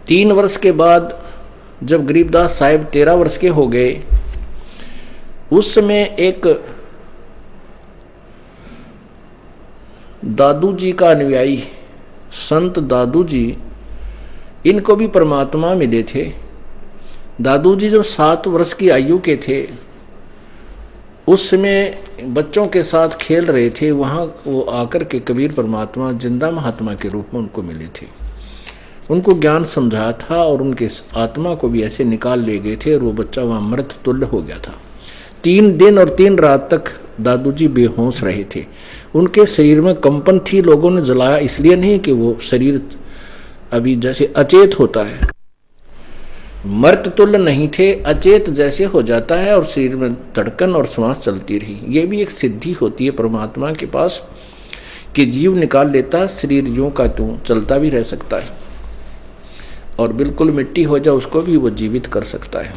3 वर्ष के बाद जब गरीबदास साहिब 13 वर्ष के हो गए, उस समय एक दादू जी का अनुयायी संत दादू जी, इनको भी परमात्मा मिले थे। दादू जी जब 7 वर्ष की आयु के थे, उस समय बच्चों के साथ खेल रहे थे। वहाँ वो आकर के कबीर परमात्मा जिंदा महात्मा के रूप में उनको मिले थे। उनको ज्ञान समझाया था और उनके आत्मा को भी ऐसे निकाल ले गए थे और वो बच्चा वहाँ मृत तुल्य हो गया था। 3 दिन और 3 रात तक दादू जी बेहोश रहे थे। उनके शरीर में कंपन थी। लोगों ने जलाया इसलिए नहीं कि वो शरीर अभी जैसे अचेत होता है, मृत तुल्य नहीं थे, अचेत जैसे हो जाता है और शरीर में धड़कन और श्वास चलती रही। ये भी एक सिद्धि होती है परमात्मा के पास कि जीव निकाल लेता, शरीर यूं का त्यों चलता भी रह सकता है और बिल्कुल मिट्टी हो जाए उसको भी वो जीवित कर सकता है।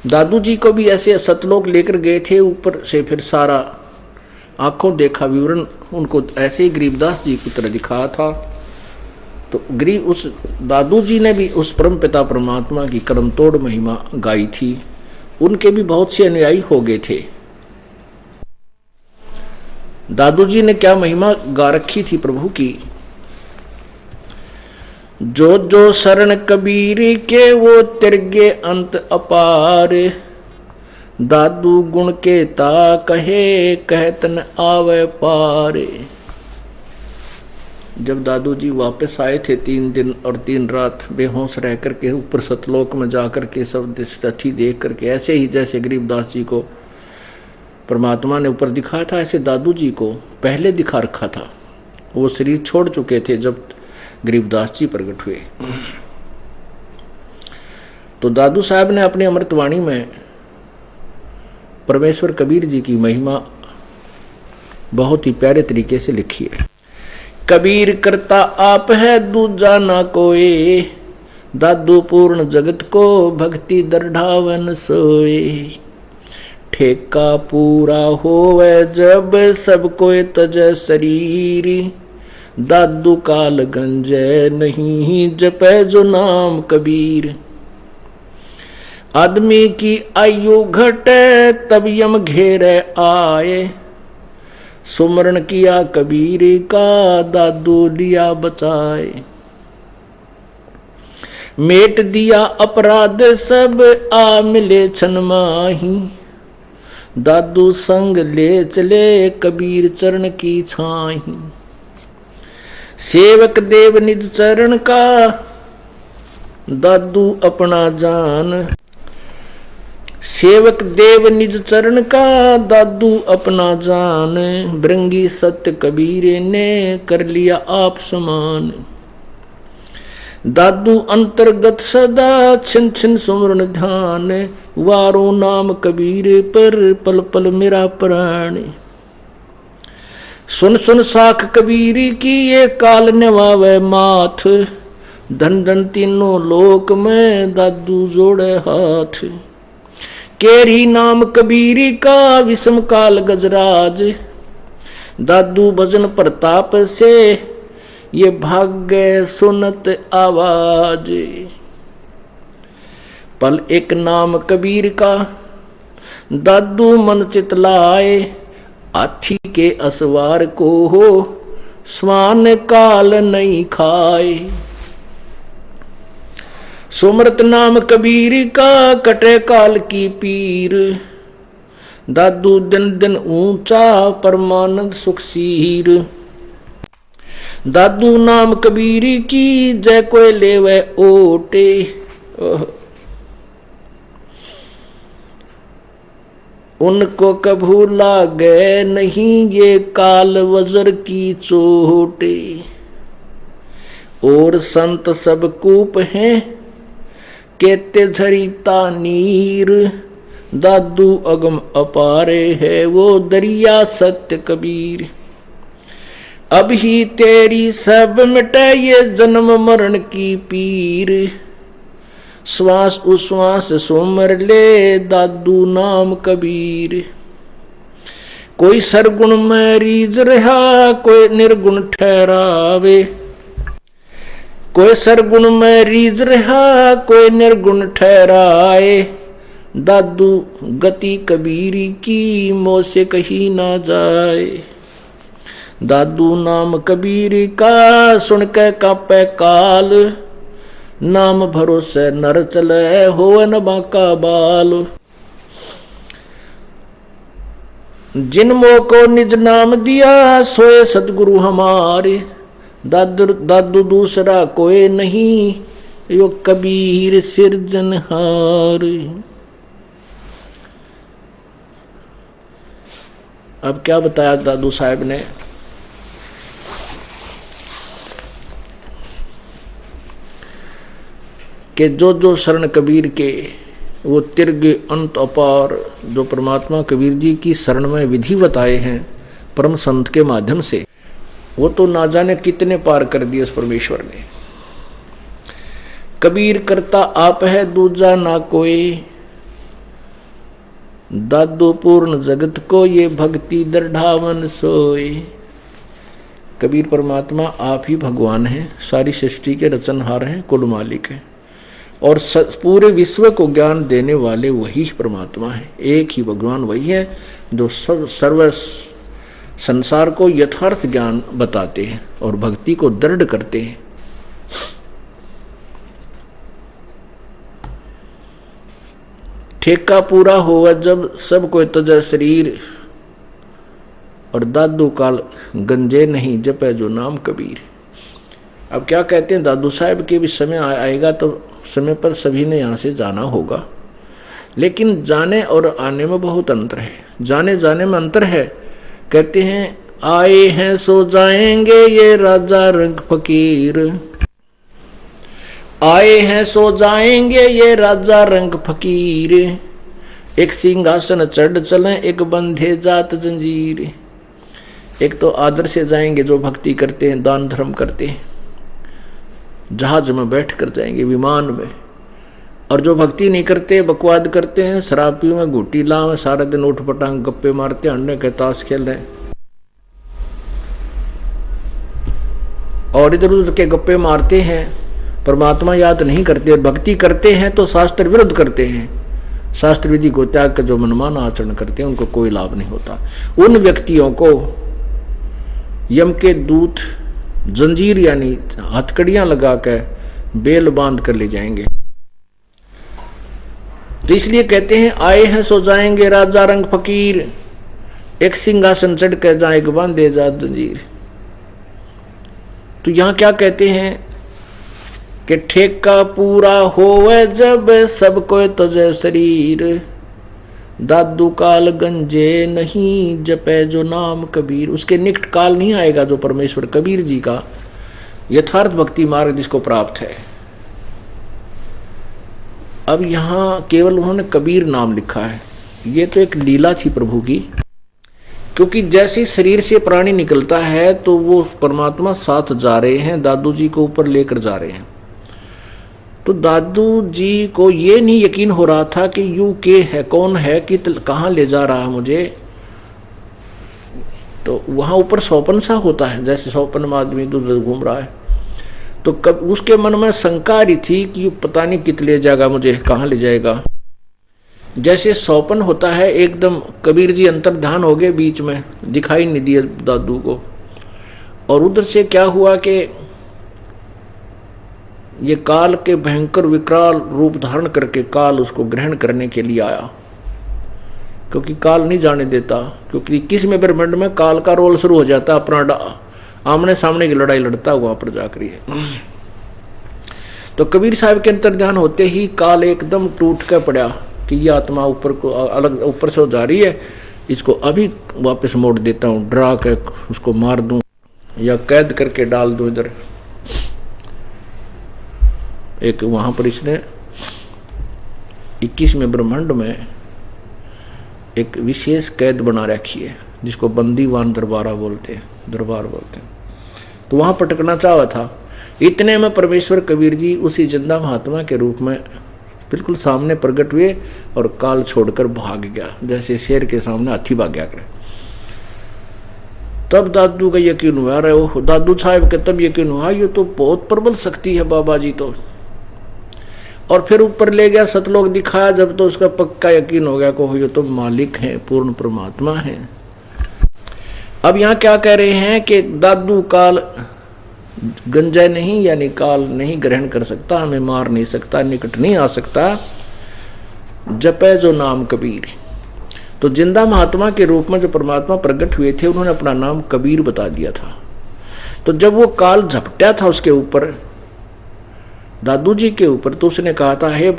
दादू जी को भी ऐसे सतलोक लेकर गए थे। ऊपर से फिर सारा आंखों देखा विवरण उनको ऐसे ही गरीबदास जी की तरह दिखाया था। तो उस दादू जी ने भी उस परम पिता परमात्मा की कर्म तोड़ महिमा गाई थी। उनके भी बहुत से अनुयायी हो गए थे। दादू जी ने क्या महिमा गा रखी थी प्रभु की। जो जो शरण कबीर के वो तिरगे अंत अपार, दादू गुण के ता कहे कहत न आवे पार। जब दादू जी वापस आए थे 3 दिन और 3 रात बेहोश रह करके ऊपर सतलोक में जाकर के सब स्थिति देख करके, ऐसे ही जैसे गरीबदास जी को परमात्मा ने ऊपर दिखाया था, ऐसे दादू जी को पहले दिखा रखा था। वो शरीर छोड़ चुके थे जब गरीबदास जी प्रकट हुए। तो दादू साहब ने अपनी अमृतवाणी में परमेश्वर कबीर जी की महिमा बहुत ही प्यारे तरीके से लिखी है। कबीर करता आप है दूजा ना कोई, दादू पूर्ण जगत को भक्ति दरढ़ावन सोए। ठेका पूरा होवे जब सब कोई तज शरीर, दादू काल गंजे नहीं जपे जो नाम कबीर। आदमी की आयु घटे तब यम घेरे आए, सुमरण किया कबीर का दादू लिया बचाए। मेट दिया अपराध सब आ मिले छन माही, दादू संग ले चले कबीर चरण की छाही। सेवक देव निज चरण का दादू अपना जान, सेवक देव निज चरण का दादू अपना जान। भृंगी सत्य कबीर ने कर लिया आप समान, दादू अंतर्गत सदा छिन छिन सुमरन ध्यान। वारो नाम कबीर पर पल पल मेरा प्राण, सुन सुन साख कबीर की ये काल निभावे माथ। धन धन तीनों लोक में दादू जोड़े हाथ, केरी नाम कबीर का विषम काल गजराज। दादू भजन प्रताप से ये भाग्य सुनत आवाज। पल एक नाम कबीर का दादू मन चित लाए, हाथी के असवार को हो स्वान काल नहीं खाए। सुमरत नाम कबीर का कटे काल की पीर, दादू दिन दिन ऊंचा परमानंद सुखसीर। दादू नाम कबीर की जय कोई लेवे ओटे, उनको कभू लागे नहीं ये काल वज्र की चोटे। और संत सब कूप हैं कहते झरिता नीर, दादू अगम अपारे है वो दरिया सत्य कबीर। अब ही तेरी सब मिटे ये जन्म मरण की पीर, श्वास उश्वास सुमर ले दादू नाम कबीर। कोई सरगुण में रीझ रहा कोई निर्गुण ठहरावे, कोई सरगुण में रीझ रहा कोई निर्गुण ठहराए, दादू गति कबीरी की मोह से कही ना जाए। दादू नाम कबीरी का सुन के कापे काल, नाम भरोसे नर चले हो न बाका बाल। जिन मोह को निज नाम दिया सोए सतगुरु हमारे, दादू दूसरा कोई नहीं यो कबीर सिरजनहार। अब क्या बताया दादू साहब ने कि जो जो शरण कबीर के वो तिर्ग अंत अपार, जो परमात्मा कबीर जी की शरण में विधि बताए हैं परम संत के माध्यम से, वो तो ना जाने कितने पार कर दिए उस परमेश्वर ने। कबीर करता आप है दूजा ना कोई, दादू पूर्ण जगत को ये भक्ति दृढ़ावन सोए। कबीर परमात्मा आप ही भगवान हैं, सारी सृष्टि के रचनहार हैं, कुल मालिक हैं, और पूरे विश्व को ज्ञान देने वाले वही परमात्मा है। एक ही भगवान वही है जो सर्व संसार को यथार्थ ज्ञान बताते हैं और भक्ति को दृढ़ करते हैं। ठेका पूरा हुआ जब सब कोई तजा शरीर, और दादू काल गंजे नहीं जपे जो नाम कबीर। अब क्या कहते हैं दादू साहब के भी समय आएगा तो समय पर सभी ने यहाँ से जाना होगा, लेकिन जाने और आने में बहुत अंतर है। जाने जाने में अंतर है, कहते हैं आए हैं सो जाएंगे ये राजा रंग फकीर, आए हैं सो जाएंगे ये राजा रंग फकीर, एक सिंहासन चढ़ चले एक बंधे जात जंजीर। एक तो आदर से जाएंगे जो भक्ति करते हैं, दान धर्म करते हैं, जहाज में बैठ कर जाएंगे, विमान में, और जो भक्ति नहीं करते, बकवाद करते हैं, शराब पी में घूटी ला में सारा दिन उठ पटांग गप्पे मारते हैं, अंडे के ताश खेल रहे हैं और इधर उधर के गप्पे मारते हैं, परमात्मा याद नहीं करते, और भक्ति करते हैं तो शास्त्र विरुद्ध करते हैं। शास्त्र विधि को त्याग कर जो मनमाना आचरण करते हैं उनको कोई लाभ नहीं होता। उन व्यक्तियों को यम के दूत जंजीर यानी हथकड़ियां लगाकर बेल बांध कर ले जाएंगे। तो इसलिए कहते हैं आए हैं सो जाएंगे राजा रंग फकीर, एक सिंहासन चढ़ कर जाएंगे बांधे जा जंजीर। तो यहां क्या कहते हैं कि ठेका पूरा होवे जब सबको तजे शरीर, दादू काल गंजे नहीं जपे जो नाम कबीर। उसके निकट काल नहीं आएगा जो परमेश्वर कबीर जी का यथार्थ भक्ति मार्ग जिसको प्राप्त है। अब यहां केवल उन्होंने कबीर नाम लिखा है, ये तो एक लीला थी प्रभु की, क्योंकि जैसे शरीर से प्राणी निकलता है तो वो परमात्मा साथ जा रहे हैं, दादू जी को ऊपर लेकर जा रहे हैं। तो दादू जी को ये नहीं यकीन हो रहा था कि यू के है, कौन है, कि कहाँ ले जा रहा है मुझे। तो वहां ऊपर सौपन सा होता है, जैसे सौपन में आदमी दूर घूम रहा है, तो कब उसके मन में शंका रही थी कि यू पता नहीं कित ले जाएगा मुझे, कहाँ ले जाएगा। जैसे सौपन होता है, एकदम कबीर जी अंतर ध्यान हो गए, बीच में दिखाई नहीं दिया दादू को, और उधर से क्या हुआ कि ये काल के भयंकर विकराल रूप धारण करके काल उसको ग्रहण करने के लिए आया, क्योंकि काल नहीं जाने देता, क्योंकि 21 में ब्रह्मांड में काल का रोल शुरू हो जाता, अपना आमने सामने की लड़ाई लड़ता वहां पर जाकर है। तो कबीर साहब के अंतर ध्यान होते ही काल एकदम टूट कर पड़ा कि ये आत्मा ऊपर को अलग ऊपर से जा रही है, इसको अभी वापस मोड़ देता हूँ, डरा के उसको मार दूं या कैद करके डाल दूं इधर। एक वहां पर इसने 21वें ब्रह्मांड में एक विशेष कैद बना रखी है, जिसको बंदीवान दरबार बोलते हैं। तो वहां पटकना चाहा था। इतने में परमेश्वर कबीर जी उसी जिंदा महात्मा के रूप में बिल्कुल सामने प्रकट हुए और काल छोड़कर भाग गया, जैसे शेर के सामने हाथी भाग गया करे। तब दादू का यकीन हुआ, अरे ओह दादू साहब के तब यकीन हुआ ये तो बहुत प्रबल शक्ति है बाबा जी तो। और फिर ऊपर ले गया, सतलोक दिखाया, जब तो उसका पक्का यकीन हो गया को ये तो मालिक है, पूर्ण परमात्मा है। अब यहाँ क्या कह रहे हैं कि दादू काल गंजा नहीं, यानी काल नहीं ग्रहण कर सकता, हमें मार नहीं सकता, निकट नहीं आ सकता, जपे जो नाम कबीर। तो जिंदा महात्मा के रूप में जो परमात्मा प्रकट हुए थे उन्होंने अपना नाम कबीर बता दिया था। तो जब वो काल झपटा था उसके ऊपर, दादू जी के ऊपर, तो उसने कहा था हे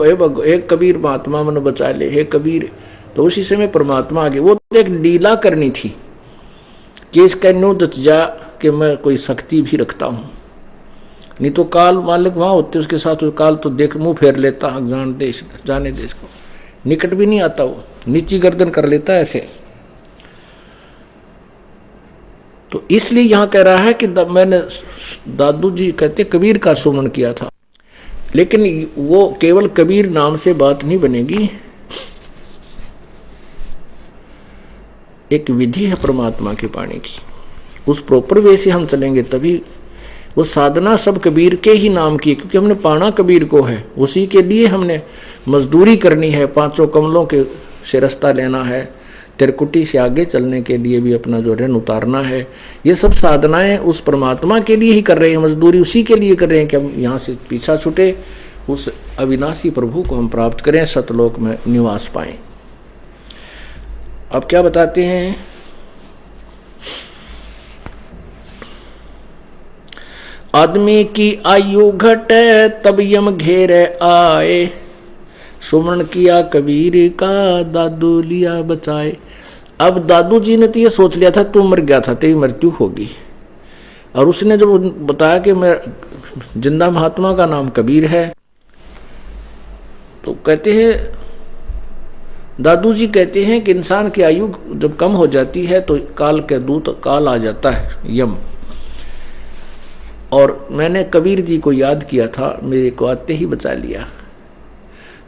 कबीर महात्मा मन बचा ले, हे कबीर। तो उसी समय परमात्मा आ गए। वो एक लीला करनी थी कि इसका न्यू जच जा कि मैं कोई शक्ति भी रखता हूं, नहीं तो काल मालिक वहां होते उसके साथ, काल तो देख मुंह फेर लेता, जाने देश को निकट भी नहीं आता, वो नीची गर्दन कर लेता ऐसे। तो इसलिए यहां कह रहा है कि मैंने दादू जी कहते कबीर का सुमन किया था। लेकिन वो केवल कबीर नाम से बात नहीं बनेगी, एक विधि है परमात्मा के पाने की, उस प्रॉपर वे से हम चलेंगे तभी। वो साधना सब कबीर के ही नाम की, क्योंकि हमने पाना कबीर को है, उसी के लिए हमने मजदूरी करनी है, पांचों कमलों के से रास्ता लेना है, तिरकुटी से आगे चलने के लिए भी अपना जो ऋण उतारना है। ये सब साधनाएं उस परमात्मा के लिए ही कर रहे हैं, मजदूरी उसी के लिए कर रहे हैं कि हम यहाँ से पीछा छूटे, उस अविनाशी प्रभु को हम प्राप्त करें, सतलोक में निवास पाएं। अब क्या बताते हैं, आदमी की आयु घटे तब यम घेरे आए, सुमरण किया कबीर का दादू लिया बचाए। अब दादू जी ने तो ये सोच लिया था तू मर गया था, तेरी मृत्यु होगी, और उसने जब बताया कि मैं जिंदा महात्मा का नाम कबीर है, तो कहते हैं दादू जी कहते हैं कि इंसान की आयु जब कम हो जाती है तो काल के दूत काल आ जाता है, यम। और मैंने कबीर जी को याद किया था, मेरे को आते ही बचा लिया।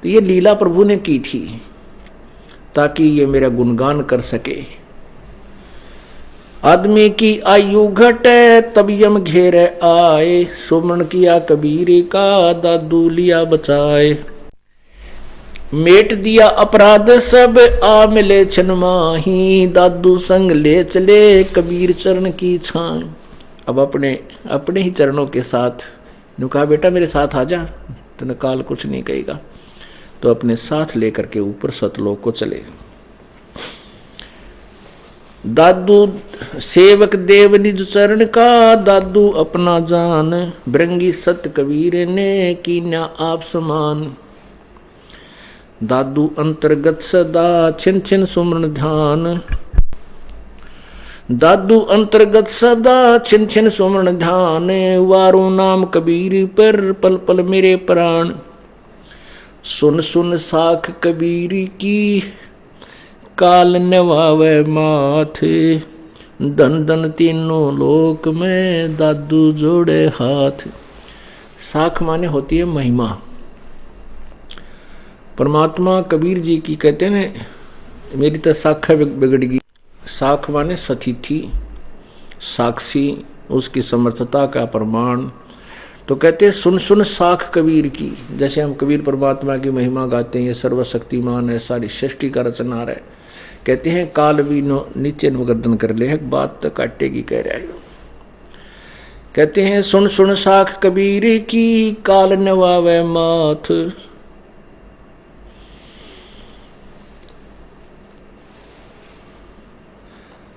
तो ये लीला प्रभु ने की थी ताकि ये मेरा गुणगान कर सके। आदमी की आयु घटे तब यम घेरे आए, सुमरण किया कबीर का दादू लिया बचाए। मेट दिया अपराध सब आ मिले छन माही, दादू संग ले चले कबीर चरण की छाई। अब अपने ही चरणों के साथ कहा बेटा मेरे साथ आ जा, तूने काल कुछ नहीं कहेगा। तो अपने साथ लेकर के ऊपर सतलोक को चले। दादू सेवक देव निज चरण का, दादू अपना जान, भृंगी सत कबीर ने कीन्या आप समान। दादू अंतर्गत सदा छिन छिन सुमरण ध्यान, दादू अंतर्गत सदा छिन छिन सुमरण ध्यान, वारो नाम कबीर पर पल पल मेरे प्राण। सुन सुन साख कबीर की काल नवावे माथे, धन धन तीनों लोक में दादू जोड़े हाथ। साख माने होती है महिमा। परमात्मा कबीर जी की कहते हैं मेरी तो साख बिगड़ गई। साख माने सतिथि, साक्षी, उसकी समर्थता का प्रमाण। तो कहते हैं सुन सुन साख कबीर की, जैसे हम कबीर परमात्मा की महिमा गाते हैं, ये सर्वशक्तिमान है, सारी सृष्टि का रचनार है। कहते हैं काल भी नीचे गर्दन कर ले, बात तो काटेगी कह रहे हो। कहते हैं सुन सुन साख कबीर की काल नवावे माथ,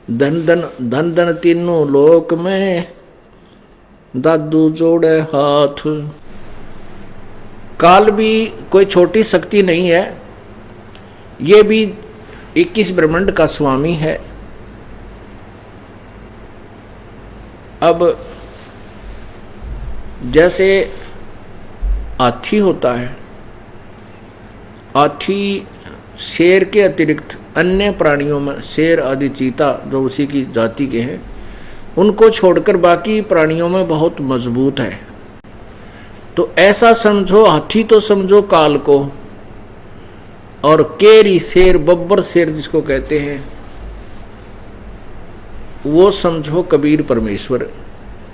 धन धन धन धन तीनों लोक में दादू जोड़े हाथ। काल भी कोई छोटी शक्ति नहीं है, ये भी 21 ब्रह्मांड का स्वामी है। अब जैसे हाथी होता है, हाथी शेर के अतिरिक्त अन्य प्राणियों में, शेर आदि चीता जो उसी की जाति के हैं, उनको छोड़कर बाकी प्राणियों में बहुत मजबूत है। तो ऐसा समझो, हाथी तो समझो काल को, और केरी शेर, बब्बर शेर जिसको कहते हैं, वो समझो कबीर परमेश्वर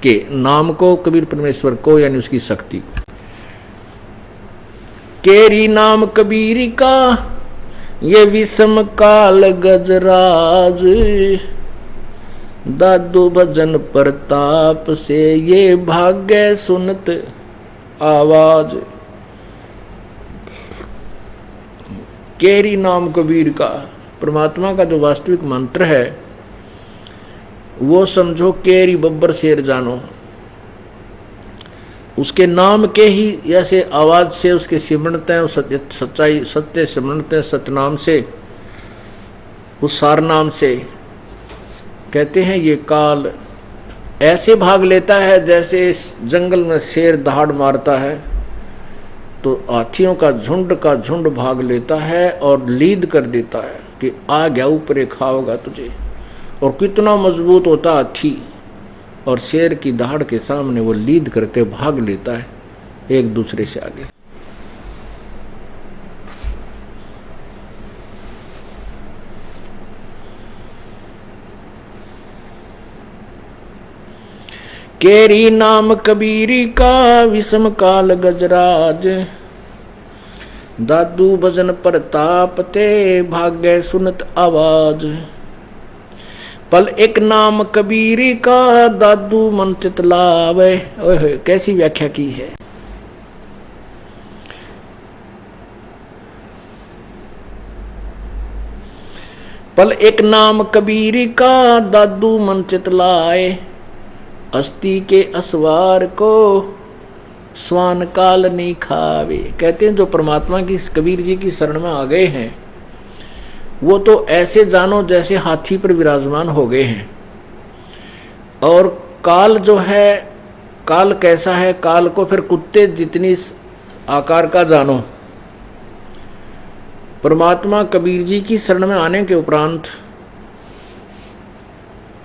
के नाम को, कबीर परमेश्वर को यानी उसकी शक्ति को। केरी नाम कबीर का ये विषम काल गजराज, दादू भजन प्रताप से ये भाग्य सुनत आवाज। केरी नाम कबीर का, परमात्मा का जो वास्तविक मंत्र है वो समझो केरी बब्बर शेर जानो। उसके नाम के ही ऐसे आवाज से उसके सिमरनते हैं, सच्चाई सत्य सिमरनते हैं, सतनाम से, उस सार नाम से। कहते हैं ये काल ऐसे भाग लेता है जैसे इस जंगल में शेर दहाड़ मारता है तो हाथियों का झुंड भाग लेता है और लीद कर देता है कि आ गया ऊपर खाओगा तुझे। और कितना मजबूत होता हाथी, और शेर की दहाड़ के सामने वो लीद करके भाग लेता है एक दूसरे से आगे। केरी नाम कबीरी का विषम काल गजराज, दादू भजन प्रताप ते भाग्य सुनत आवाज। पल एक नाम कबीरी का दादू मन चितलावे। ओए कैसी व्याख्या की है। पल एक नाम कबीरी का दादू मन चितलाए, अस्थि के असवार को स्वान काल नहीं खावे। कहते हैं जो परमात्मा की कबीर जी की शरण में आ गए हैं वो तो ऐसे जानो जैसे हाथी पर विराजमान हो गए हैं। और काल जो है, काल कैसा है, काल को फिर कुत्ते जितनी आकार का जानो। परमात्मा कबीर जी की शरण में आने के उपरांत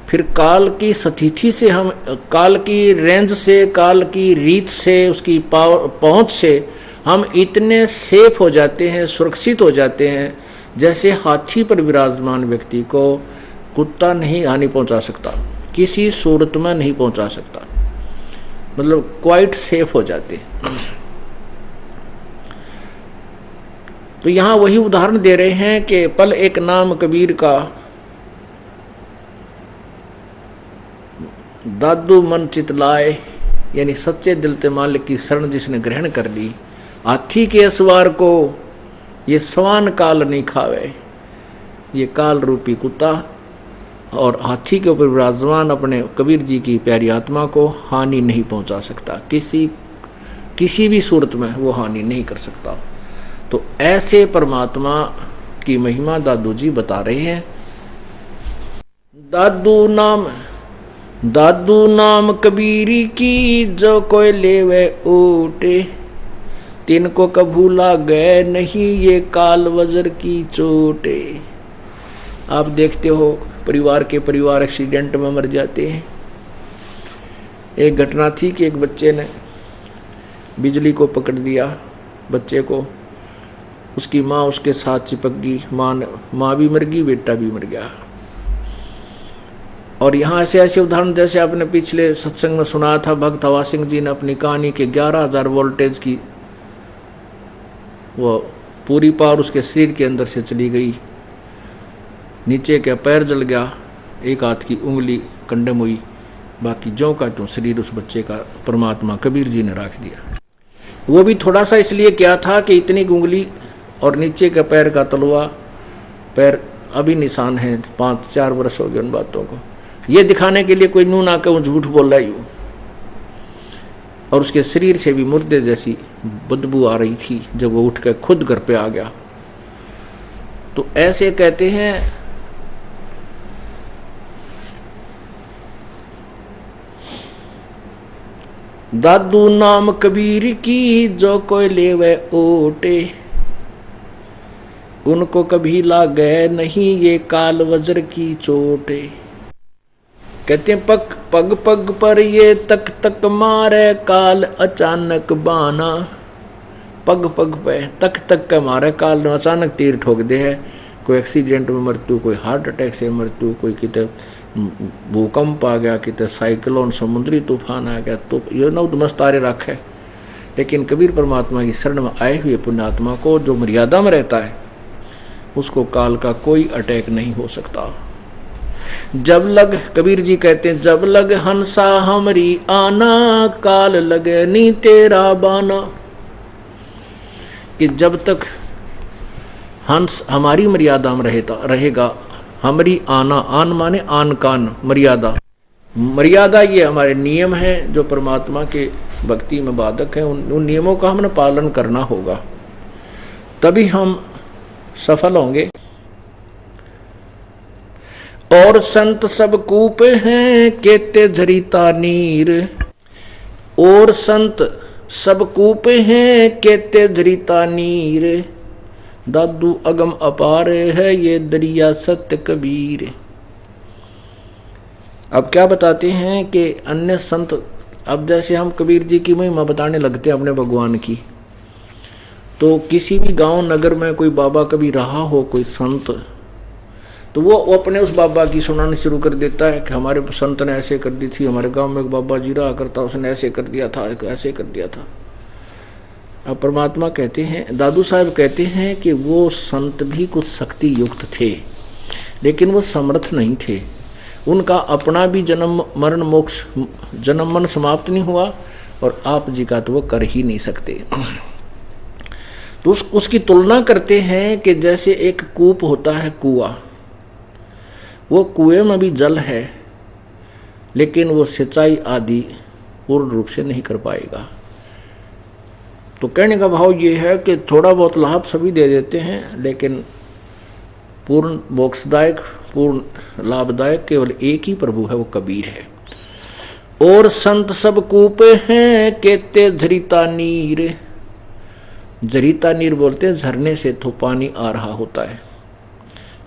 फिर काल की स्थिति से हम, काल की रेंज से, काल की रीच से, उसकी पहुंच से हम इतने सेफ हो जाते हैं, सुरक्षित हो जाते हैं जैसे हाथी पर विराजमान व्यक्ति को कुत्ता नहीं हानि पहुंचा सकता, किसी सूरत में नहीं पहुंचा सकता। मतलब क्वाइट सेफ हो जाते हैं। तो यहां वही उदाहरण दे रहे हैं कि पल एक नाम कबीर का, दादू मन चितलाए, यानी सच्चे दिल ते मालिक की शरण जिसने ग्रहण कर ली, हाथी के असवार को ये स्वान काल नहीं खावे। ये काल रूपी कुत्ता और हाथी के ऊपर विराजमान अपने कबीर जी की प्यारी आत्मा को हानि नहीं पहुंचा सकता, किसी भी सूरत में वो हानि नहीं कर सकता। तो ऐसे परमात्मा की महिमा दादू जी बता रहे हैं। दादू नाम कबीरी की जो कोई लेवे ऊटे, तिनको कभू लागे नहीं ये काल वजर की चोटे। आप देखते हो परिवार एक्सीडेंट में मर जाते हैं। एक घटना थी कि एक बच्चे ने बिजली को पकड़ दिया, बच्चे को, उसकी माँ उसके साथ चिपक गई, माँ भी मर गई, बेटा भी मर गया। और यहाँ ऐसे उदाहरण जैसे आपने पिछले सत्संग में सुना था, भक्त हवा सिंह जी ने अपनी कहानी के 11,000 वोल्टेज की वो पूरी पावर उसके शरीर के अंदर से चली गई, नीचे का पैर जल गया, एक हाथ की उंगली कंडम हुई, बाकी ज्यों का त्यों शरीर उस बच्चे का परमात्मा कबीर जी ने रख दिया। वो भी थोड़ा सा इसलिए क्या था कि इतनी उंगली और नीचे का पैर का तलवा पैर अभी निशान है, 5-4 वर्ष हो गए उन बातों को, ये दिखाने के लिए कोई नून आकर वो झूठ बोल रहा है। और उसके शरीर से भी मुर्दे जैसी बदबू आ रही थी जब वो उठकर खुद घर पे आ गया। तो ऐसे कहते हैं दादू नाम कबीर की जो कोई लेवे ओटे, उनको कभी लागे नहीं ये काल वज्र की चोटे। कहते हैं पग पग पर ये तक तक मारे काल अचानक बाना। पग पग पे तक तक का मारे काल अचानक तीर ठोक दे है। कोई एक्सीडेंट में मृत्यु, कोई हार्ट अटैक से मृत्यु, कोई कितने भूकंप आ गया, कितने साइक्लोन, समुद्री तूफान आ गया, तो ये नवदमस्तारे रखे। लेकिन कबीर परमात्मा की शरण में आए हुए पुण्यात्मा को जो मर्यादा में रहता है उसको काल का कोई अटैक नहीं हो सकता। जब लग, कबीर जी कहते हैं, जब लग हंसा हमरी आना, काल लगे नी तेरा बाना। कि जब तक हंस हमारी मर्यादा में रहेगा, हमारी आना, आन माने आन कान, मर्यादा, मर्यादा ये हमारे नियम हैं जो परमात्मा के भक्ति में बाधक हैं, उन नियमों का हमने पालन करना होगा, तभी हम सफल होंगे। और संत सब कूप हैं केते झरीता नीर, और संत सब कूप हैं केते झरीता नीर, दादू अगम अपार है ये दरिया सत्य कबीर। अब क्या बताते हैं कि अन्य संत, अब जैसे हम कबीर जी की महिमा बताने लगते हैं अपने भगवान की, तो किसी भी गांव नगर में कोई बाबा कभी रहा हो, कोई संत, तो वो अपने उस बाबा की सुनाने शुरू कर देता है कि हमारे संत ने ऐसे कर दी थी, हमारे गांव में एक बाबा जी रहा करता, उसने ऐसे कर दिया था, ऐसे कर दिया था। अब परमात्मा कहते हैं, दादू साहब कहते हैं कि वो संत भी कुछ शक्ति युक्त थे, लेकिन वो समर्थ नहीं थे। उनका अपना भी जन्म मरण मोक्ष, जन्म मरण समाप्त नहीं हुआ, और आप जी का तो वो कर ही नहीं सकते। तो उसकी तुलना करते हैं कि जैसे एक कूप होता है, कुआं, वो कुएं में भी जल है, लेकिन वो सिंचाई आदि पूर्ण रूप से नहीं कर पाएगा। तो कहने का भाव ये है कि थोड़ा बहुत लाभ सभी दे देते हैं, लेकिन पूर्ण मोक्षदायक, पूर्ण लाभदायक केवल एक ही प्रभु है, वो कबीर है। और संत सब कूप हैं केते झरीता नीर, झरीता नीर बोलते हैं झरने से तो पानी आ रहा होता है,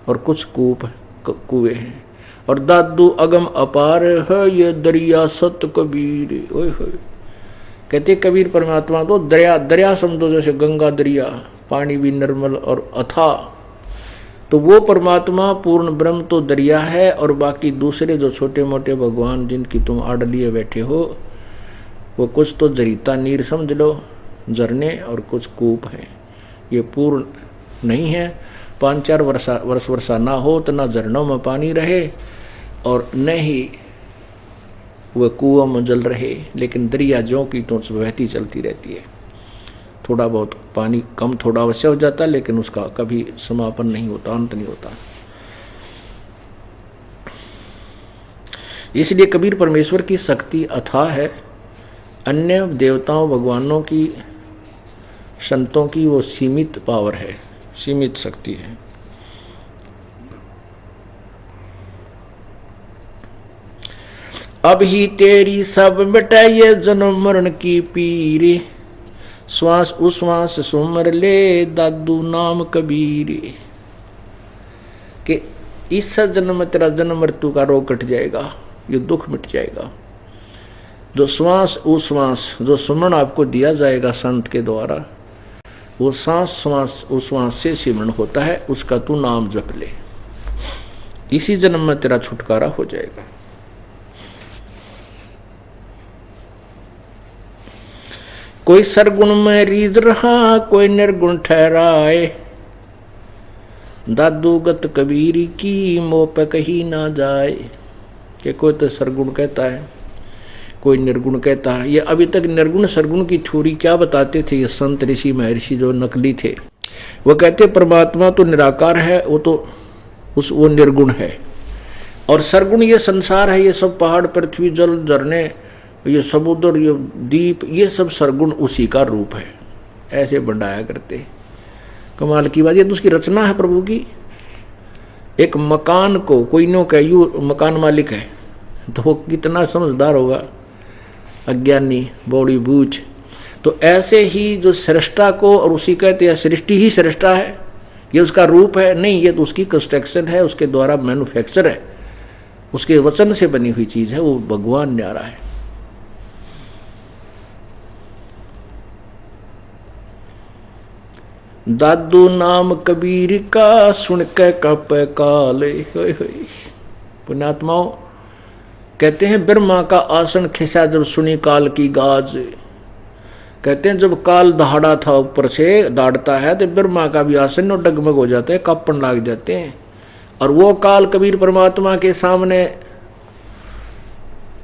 और कुछ कूप कुएं हैं। और दादू अगम अपार है ये दरिया सत कबीर। ओए होए, कहते कबीर परमात्मा तो दरिया, दरिया समझो जैसे गंगा दरिया, पानी भी निर्मल और अथाह, तो वो परमात्मा पूर्ण ब्रह्म तो दरिया है, और बाकी दूसरे जो छोटे मोटे भगवान जिनकी तुम आड़ लिए बैठे हो, वो कुछ तो जरीता नीर समझ लो, झरने, और कुछ कूप है। ये पूर्ण नहीं है। 5-4 वर्षा ना हो तो ना झरनों में पानी रहे, और न ही वह कुओं में जल रहे, लेकिन दरिया ज्यों की तो बहती चलती रहती है। थोड़ा बहुत पानी कम थोड़ा अवश्य हो जाता है, लेकिन उसका कभी समापन नहीं होता, अंत नहीं होता। इसलिए कबीर परमेश्वर की शक्ति अथाह है। अन्य देवताओं भगवानों की, संतों की वो सीमित पावर है, सीमित शक्ति है। अब ही तेरी सब मिटाइए जन्म मरण की पीरे, श्वास उश्वास सुमर ले दादू नाम कबीर। कि इस जन्म में तेरा जन्म मृत्यु का रोग कट जाएगा, ये दुख मिट जाएगा। जो श्वास उश्वास, जो सुमरण आपको दिया जाएगा संत के द्वारा, वो सांस श्वास उश्वास से सिमरण होता है, उसका तू नाम जप ले, इसी जन्म में तेरा छुटकारा हो जाएगा। कोई सरगुण में रीझ रहा, कोई निर्गुण ठहराए, दादू गत कबीर की मोह पे कहीं ना जाए। कि कोई तो सरगुण कहता है, कोई निर्गुण कहता है। ये अभी तक निर्गुण सरगुण की थ्योरी क्या बताते थे ये संत ऋषि महर्षि जो नकली थे, वो कहते परमात्मा तो निराकार है, वो तो वो निर्गुण है, और सरगुण ये संसार है, ये सब पहाड़ पृथ्वी जल झरने, ये समुद्र, ये दीप, ये सब सरगुण उसी का रूप है। ऐसे बंडाया करते। कमाल की बात, ये तो उसकी रचना है प्रभु की। एक मकान को कोई नो कह यू मकान मालिक है, तो वो कितना समझदार होगा, अज्ञानी बौड़ी बूझ। तो ऐसे ही जो सृष्टा को, और उसी कहते हैं सृष्टि ही सृष्टा है, ये उसका रूप है नहीं, ये तो उसकी कंस्ट्रक्शन है, उसके द्वारा मैन्युफैक्चर है, उसके वचन से बनी हुई चीज है, वो भगवान न्यारा है। दादू नाम कबीर का सुन के कप काले, पुण्यात्माओं कहते हैं ब्रह्मा का आसन खिसा जब सुनी काल की गाज। कहते हैं जब काल दहाड़ा था ऊपर से दाड़ता है तो ब्रह्मा का भी आसन और डगमग हो जाता है, कांपन लग जाते हैं। और वो काल कबीर परमात्मा के सामने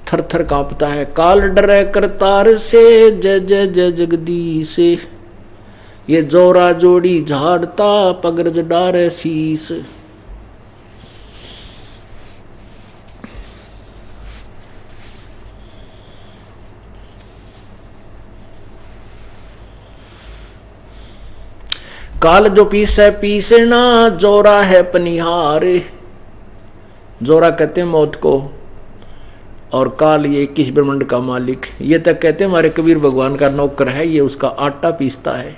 थर थर कांपता है। काल डरे करतार से जय जय जय जगदीश, ये जोरा जोड़ी झाड़ता पगरज डारे शीस। काल जो पीसे पीसना जोरा है पनिहार। जोरा कहते हैं मौत को, और काल ये 21 ब्रह्मांड का मालिक। ये तक कहते हैं हमारे कबीर भगवान का नौकर है, ये उसका आटा पीसता है।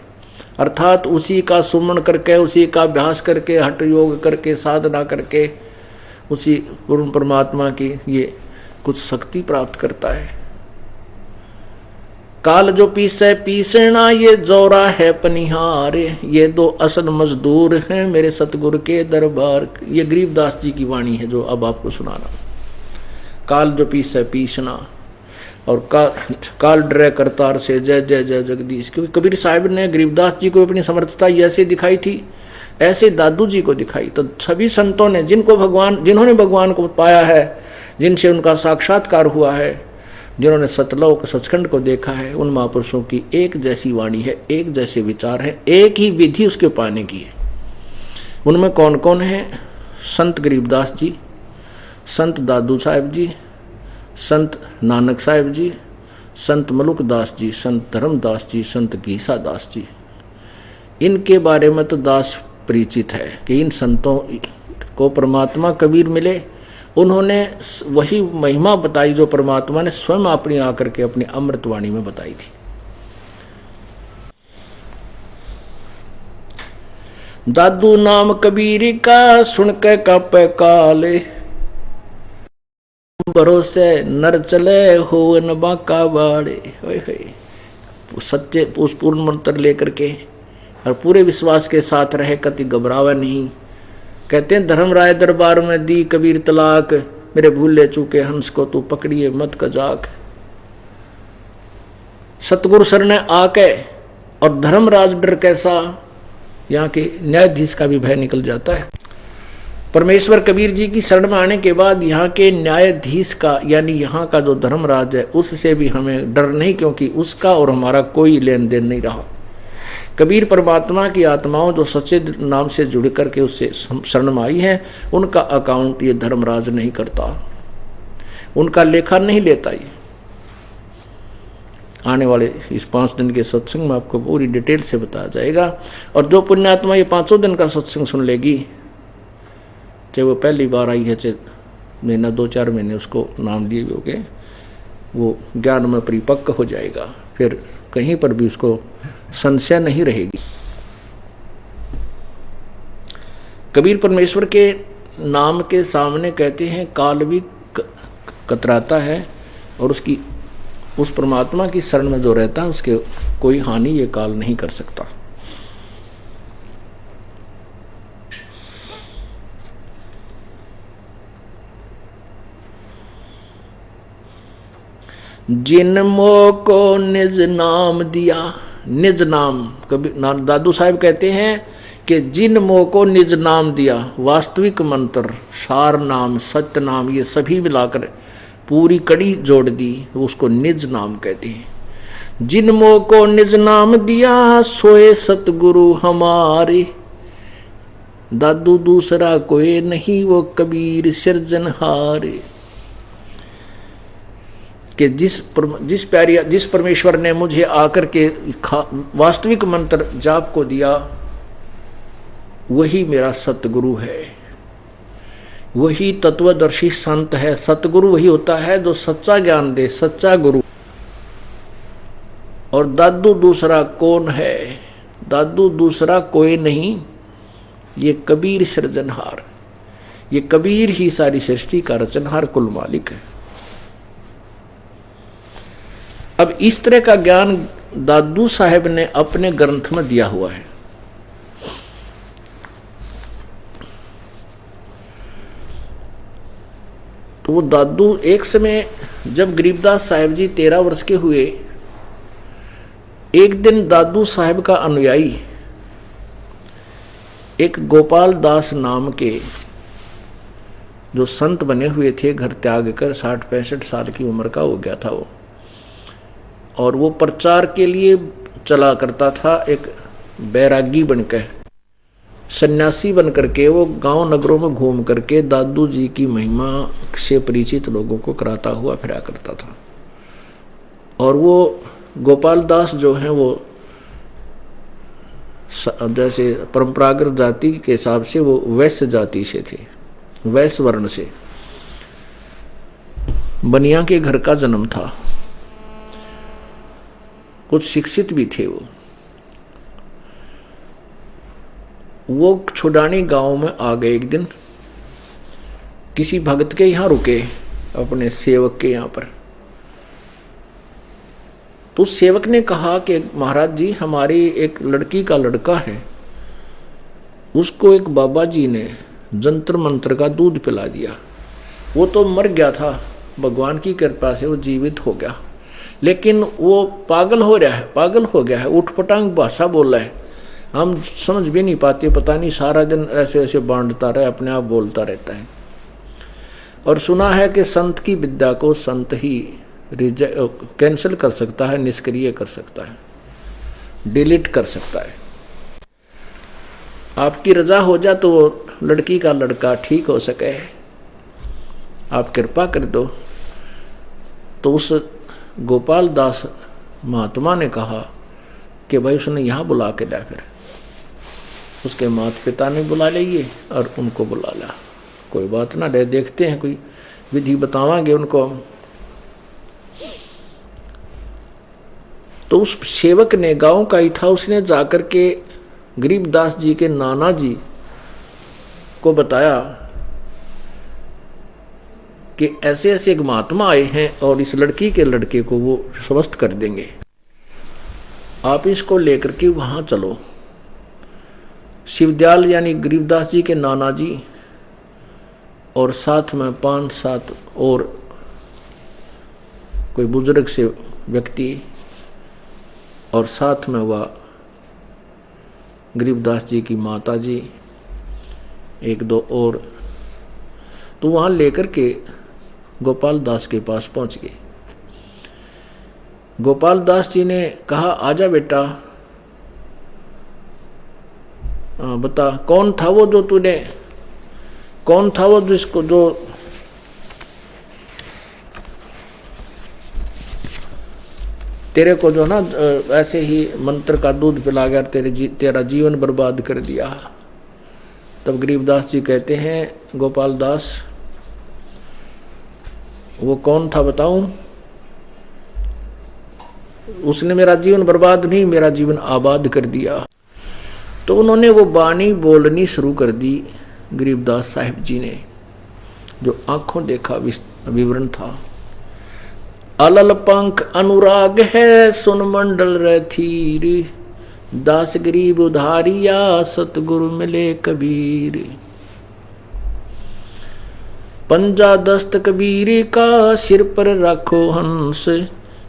अर्थात उसी का सुमन करके, उसी का अभ्यास करके, हठ योग करके, साधना करके उसी पूर्ण परमात्मा की ये कुछ शक्ति प्राप्त करता है। काल जो पीसे पीसना ये जोरा है पनिहार, ये दो असल मजदूर हैं मेरे सतगुरु के दरबार। ये गरीबदास जी की वाणी है जो अब आपको सुना रहा हूं। काल जो पीसे पीसना और काल डरे करतार से जय जय जय जगदीश। क्योंकि कबीर साहब ने गरीबदास जी को अपनी समर्थता ऐसे दिखाई थी, ऐसे दादू जी को दिखाई। तो सभी संतों ने जिन्होंने भगवान को पाया है, जिनसे उनका साक्षात्कार हुआ है, जिन्होंने सतलोक सचखंड को देखा है, उन महापुरुषों की एक जैसी वाणी है, एक जैसे विचार है, एक ही विधि उसके पाने की है। उनमें कौन कौन है? संत गरीबदास जी, संत दादू साहब जी, संत नानक साहब जी, संत मलुक दास जी, संत धर्मदास जी, संत घीसा दास जी। इनके बारे में तो दास परिचित है कि इन संतों को परमात्मा कबीर मिले। उन्होंने वही महिमा बताई जो परमात्मा ने स्वयं अपनी आकर के अपनी अमृतवाणी में बताई थी। दादू नाम कबीर का सुन के कापे काले, भरोसे नर चले हो न बाका बाड़े। सच्चे उस पूर्ण मंत्र लेकर के और पूरे विश्वास के साथ रहे, कति घबरावे नहीं। कहते हैं धर्मराय दरबार में दी कबीर तलाक, मेरे भूले चूके हंस को तू पकड़िए मत कजाक। सतगुरु सर ने आके और धर्मराज डर कैसा, यहाँ के न्यायाधीश का भी भय निकल जाता है। परमेश्वर कबीर जी की शरण में आने के बाद यहाँ के न्यायाधीश का यानी यहाँ का जो धर्मराज है उससे भी हमें डर नहीं, क्योंकि उसका और हमारा कोई लेन देन नहीं रहा। कबीर परमात्मा की आत्माओं जो सच्चे नाम से जुड़ करके उससे शरण में आई हैं, उनका अकाउंट ये धर्मराज नहीं करता, उनका लेखा नहीं लेता। ये आने वाले इस 5 दिन के सत्संग में आपको पूरी डिटेल से बताया जाएगा। और जो पुण्यात्मा ये 5 दिन का सत्संग सुन लेगी, चाहे वो पहली बार आई है, चाहे महीना 2-4 महीने उसको नाम दिए हो गए, वो ज्ञान में परिपक्व हो जाएगा। फिर कहीं पर भी उसको संशय नहीं रहेगी। कबीर परमेश्वर के नाम के सामने कहते हैं काल भी कतराता है, और उसकी उस परमात्मा की शरण में जो रहता है उसके कोई हानि ये काल नहीं कर सकता। जिन मोह को निज नाम दिया, निज नाम कभी दादू साहब कहते हैं कि जिन मोह को निज नाम दिया, वास्तविक मंत्र, सार नाम, सत्य नाम, ये सभी मिलाकर पूरी कड़ी जोड़ दी, उसको निज नाम कहते हैं। जिन मोह को निज नाम दिया सोए सतगुरु हमारे, दादू दूसरा कोई नहीं वो कबीर सिरजनहारे। कि जिस परमेश्वर ने मुझे आकर के वास्तविक मंत्र जाप को दिया, वही मेरा सतगुरु है, वही तत्वदर्शी संत है। सतगुरु वही होता है जो सच्चा ज्ञान दे, सच्चा गुरु। और दादू दूसरा कौन है? दादू दूसरा कोई नहीं, ये कबीर सृजनहार, ये कबीर ही सारी सृष्टि का रचनहार कुल मालिक है। अब इस तरह का ज्ञान दादू साहब ने अपने ग्रंथ में दिया हुआ है। तो वो दादू एक समय जब गरीबदास साहिब जी 13 वर्ष के हुए, एक दिन दादू साहिब का अनुयायी एक गोपाल दास नाम के जो संत बने हुए थे, घर त्याग कर 60-65 साल की उम्र का हो गया था वो, और वो प्रचार के लिए चला करता था। एक बैरागी बनकर, सन्यासी बन करके वो गांव नगरों में घूम करके दादू जी की महिमा से परिचित लोगों को कराता हुआ फिरा करता था। और वो गोपाल दास जो हैं वो जैसे परंपरागत जाति के हिसाब से वो वैश्य जाति से थे, वैश्य वर्ण से, बनिया के घर का जन्म था, कुछ शिक्षित भी थे। वो छुडानी गांव में आ गए। एक दिन किसी भक्त के यहां रुके, अपने सेवक के यहां पर। तो उस सेवक ने कहा कि महाराज जी, हमारी एक लड़की का लड़का है, उसको एक बाबा जी ने जंतर मंत्र का दूध पिला दिया। वो तो मर गया था, भगवान की कृपा से वो जीवित हो गया, लेकिन वो पागल हो गया है, उठपटांग भाषा बोल रहा है, हम समझ भी नहीं पाते, पता नहीं सारा दिन ऐसे ऐसे बांटता रहे, अपने आप बोलता रहता है। और सुना है कि संत की विद्या को संत ही कैंसिल कर सकता है, निष्क्रिय कर सकता है, डिलीट कर सकता है। आपकी रजा हो जाए तो वो लड़की का लड़का ठीक हो सके, आप कृपा कर दो। तो उस गोपाल दास महात्मा ने कहा कि भाई उसने यहाँ बुला के लाया। फिर उसके माता पिता ने बुला लिए और उनको बुला ला। कोई बात ना, देखते हैं, कोई विधि बतावांगे उनको। तो उस सेवक ने, गांव का ही था, उसने जाकर के गरीबदास जी के नाना जी को बताया कि ऐसे ऐसे एक महात्मा आए हैं और इस लड़की के लड़के को वो स्वस्थ कर देंगे, आप इसको लेकर के वहां चलो। शिवदयाल यानी गरीबदास जी के नाना जी और साथ में 5-7 और कोई बुजुर्ग से व्यक्ति, और साथ में वह गरीबदास जी की माता जी, 1-2 और। तो वहां लेकर के गोपाल दास के पास पहुंच गए। गोपाल दास जी ने कहा, आजा बेटा, बता कौन था वो जिसको जो तेरे को जो ना ऐसे ही मंत्र का दूध पिला कर तेरा जीवन बर्बाद कर दिया। तब गरीबदास जी कहते हैं, गोपाल दास वो कौन था बताऊं? उसने मेरा जीवन बर्बाद नहीं, मेरा जीवन आबाद कर दिया। तो उन्होंने वो बाणी बोलनी शुरू कर दी गरीबदास साहिब जी ने, जो आंखों देखा विवरण था। अलल पंख अनुराग है सुन मंडल रथीर, दास गरीब उधारिया सतगुरु मिले कबीर। पंजा दस्त कबीर का सिर पर रखो हंस,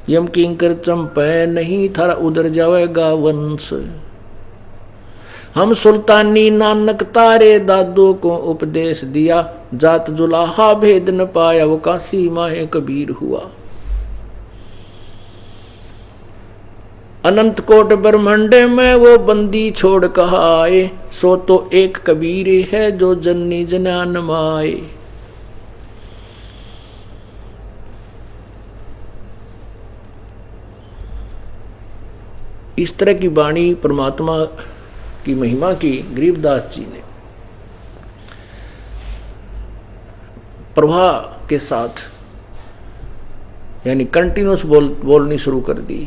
यम किंकर चंपै नहीं थारा उधर जावेगा वंश। हम सुल्तानी नानक तारे दादो को उपदेश दिया, जात जुलाहा भेद न पाया वो काशी माहे कबीर हुआ। अनंत कोट ब्रह्मांड में वो बंदी छोड़ कहाए, सो तो एक कबीर है जो जननी जनान माए। इस तरह की वाणी परमात्मा की महिमा की गरीबदास जी ने प्रवाह के साथ यानी कंटिन्यूस बोलनी शुरू कर दी।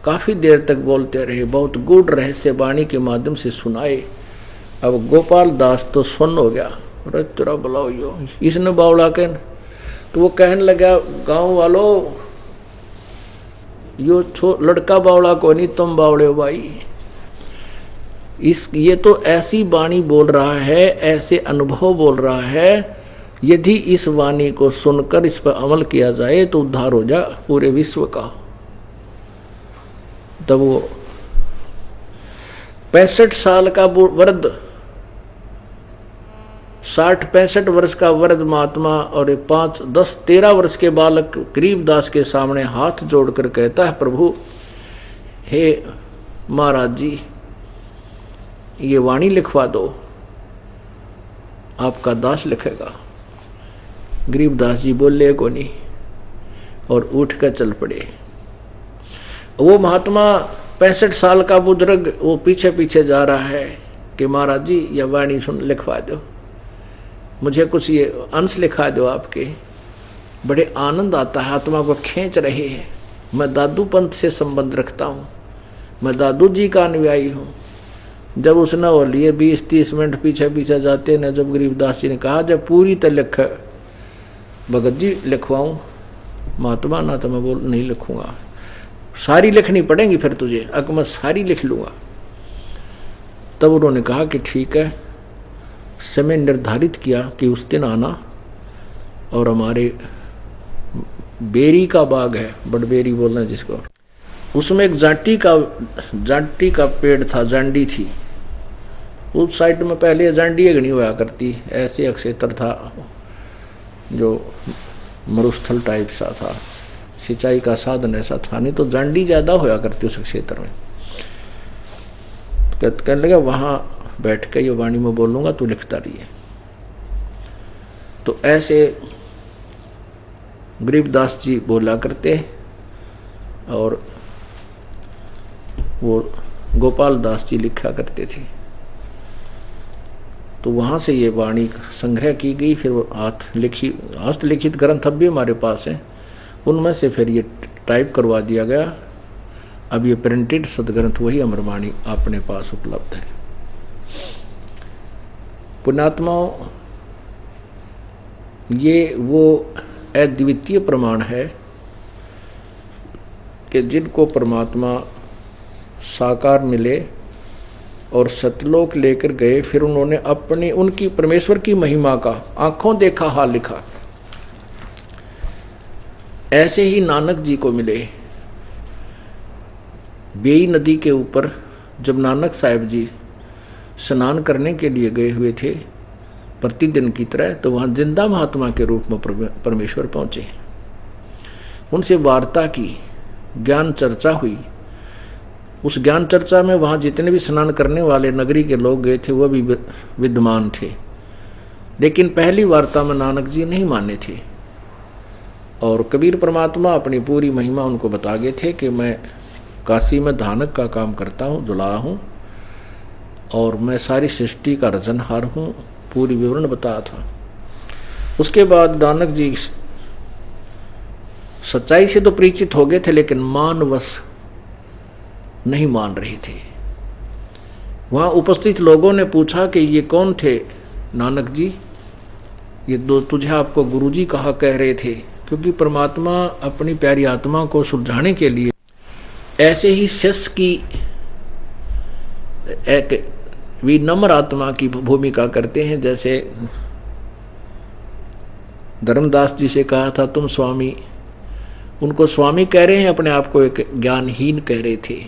काफी देर तक बोलते रहे, बहुत गूढ़ रहस्य वाणी के माध्यम से सुनाए। अब गोपाल दास तो सुन्न हो गया, अरे तेरा बुलाओ यो इसने बावला के। तो वो कहने लगा, गांव वालों यो लड़का बावला को नहीं, तुम बावले हो भाई। ये तो ऐसी वाणी बोल रहा है, ऐसे अनुभव बोल रहा है यदि इस वाणी को सुनकर इस पर अमल किया जाए तो उद्धार हो जा पूरे विश्व का। तब वो 65 साल का वृद्ध, 60-65 वर्ष का वृद्ध महात्मा और 5, 10, 13 वर्ष के बालक गरीबदास के सामने हाथ जोड़कर कहता है, प्रभु हे महाराज जी, ये वाणी लिखवा दो, आपका दास लिखेगा। गरीबदास जी बोले को नहीं और उठ कर चल पड़े। वो महात्मा 65 साल का बुजुर्ग वो पीछे पीछे जा रहा है कि महाराज जी यह वाणी सुन लिखवा दो, मुझे कुछ ये अंश लिखा दो आपके। बड़े आनंद आता है, आत्मा को खींच रहे हैं। मैं दादू पंथ से संबंध रखता हूँ, मैं दादू जी का अनुयायी हूँ। जब उसने वो लिए 20-30 मिनट पीछे पीछे जाते न, जब गरीबदास जी ने कहा जब पूरी तो लिख भगत जी लिखवाऊँ, महात्मा ना तो मैं बोल नहीं लिखूँगा, सारी लिखनी पड़ेगी फिर तुझे, अगर मैं सारी लिख लूँगा। तब उन्होंने कहा कि ठीक है। समय निर्धारित किया कि उस दिन आना, और हमारे बेरी का बाग है, बड़बेरी बोलना जिसको, उसमें एक जाटी का पेड़ था, जांडी थी। उस साइड में पहले जांडी नहीं हुआ करती, ऐसे एक क्षेत्र था जो मरुस्थल टाइप सा था, सिंचाई का साधन ऐसा था नहीं, तो जांडी ज्यादा होया करती उस क्षेत्र में। कहने लगा वहां बैठ के ये वाणी में बोलूंगा, तू लिखता रहिए। तो ऐसे गरीबदास जी बोला करते, और वो गोपाल दास जी लिखा करते थे। तो वहाँ से ये वाणी संग्रह की गई। फिर वो हस्तलिखित ग्रंथ अब भी हमारे पास हैं, उनमें से फिर ये टाइप करवा दिया गया। अब ये प्रिंटेड सदग्रंथ वही अमरवाणी अपने पास उपलब्ध है। पुण्यात्माओं, ये वो अद्वितीय प्रमाण है कि जिनको परमात्मा साकार मिले और सतलोक लेकर गए, फिर उन्होंने अपनी उनकी परमेश्वर की महिमा का आंखों देखा हाल लिखा। ऐसे ही नानक जी को मिले। बेई नदी के ऊपर जब नानक साहिब जी स्नान करने के लिए गए हुए थे प्रतिदिन की तरह, तो वहां जिंदा महात्मा के रूप में परमेश्वर पहुंचे। उनसे वार्ता की, ज्ञान चर्चा हुई। उस ज्ञान चर्चा में वहां जितने भी स्नान करने वाले नगरी के लोग गए थे वह भी विद्यमान थे, लेकिन पहली वार्ता में नानक जी नहीं माने थे। और कबीर परमात्मा अपनी पूरी महिमा उनको बता गए थे कि मैं काशी में धानक का काम करता हूँ, जुलाहा हूँ, और मैं सारी सृष्टि का रचनहार हूँ, पूरी विवरण बताया था। उसके बाद नानक जी सच्चाई से तो परिचित हो गए थे, लेकिन मानवश नहीं मान रहे थे। वहां उपस्थित लोगों ने पूछा कि ये कौन थे नानक जी, ये दो तुझे आपको गुरुजी कहा कह रहे थे, क्योंकि परमात्मा अपनी प्यारी आत्मा को सुलझाने के लिए ऐसे ही शिष्य की एक विनम्र आत्मा की भूमिका करते हैं। जैसे धर्मदास जी से कहा था तुम स्वामी, उनको स्वामी कह रहे हैं, अपने आप को एक ज्ञानहीन कह रहे थे।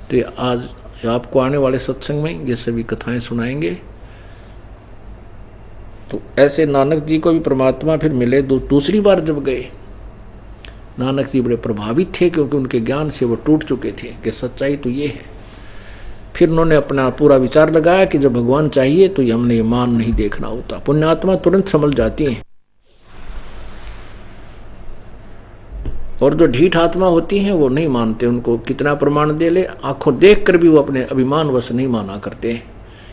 तो आज आपको आने वाले सत्संग में ये सभी कथाएं सुनाएंगे। तो ऐसे नानक जी को भी परमात्मा फिर मिले। दूसरी बार जब गए, नानक जी बड़े प्रभावित थे, क्योंकि उनके ज्ञान से वो टूट चुके थे कि सच्चाई तो ये है। फिर उन्होंने अपना पूरा विचार लगाया कि जब भगवान चाहिए तो हमने ये मान नहीं देखना होता। पुण्यात्मा तुरंत समझ जाती हैं, और जो ढीठ आत्मा होती हैं वो नहीं मानते। उनको कितना प्रमाण दे ले, आंखों देख कर भी वो अपने अभिमान वश नहीं माना करते हैं,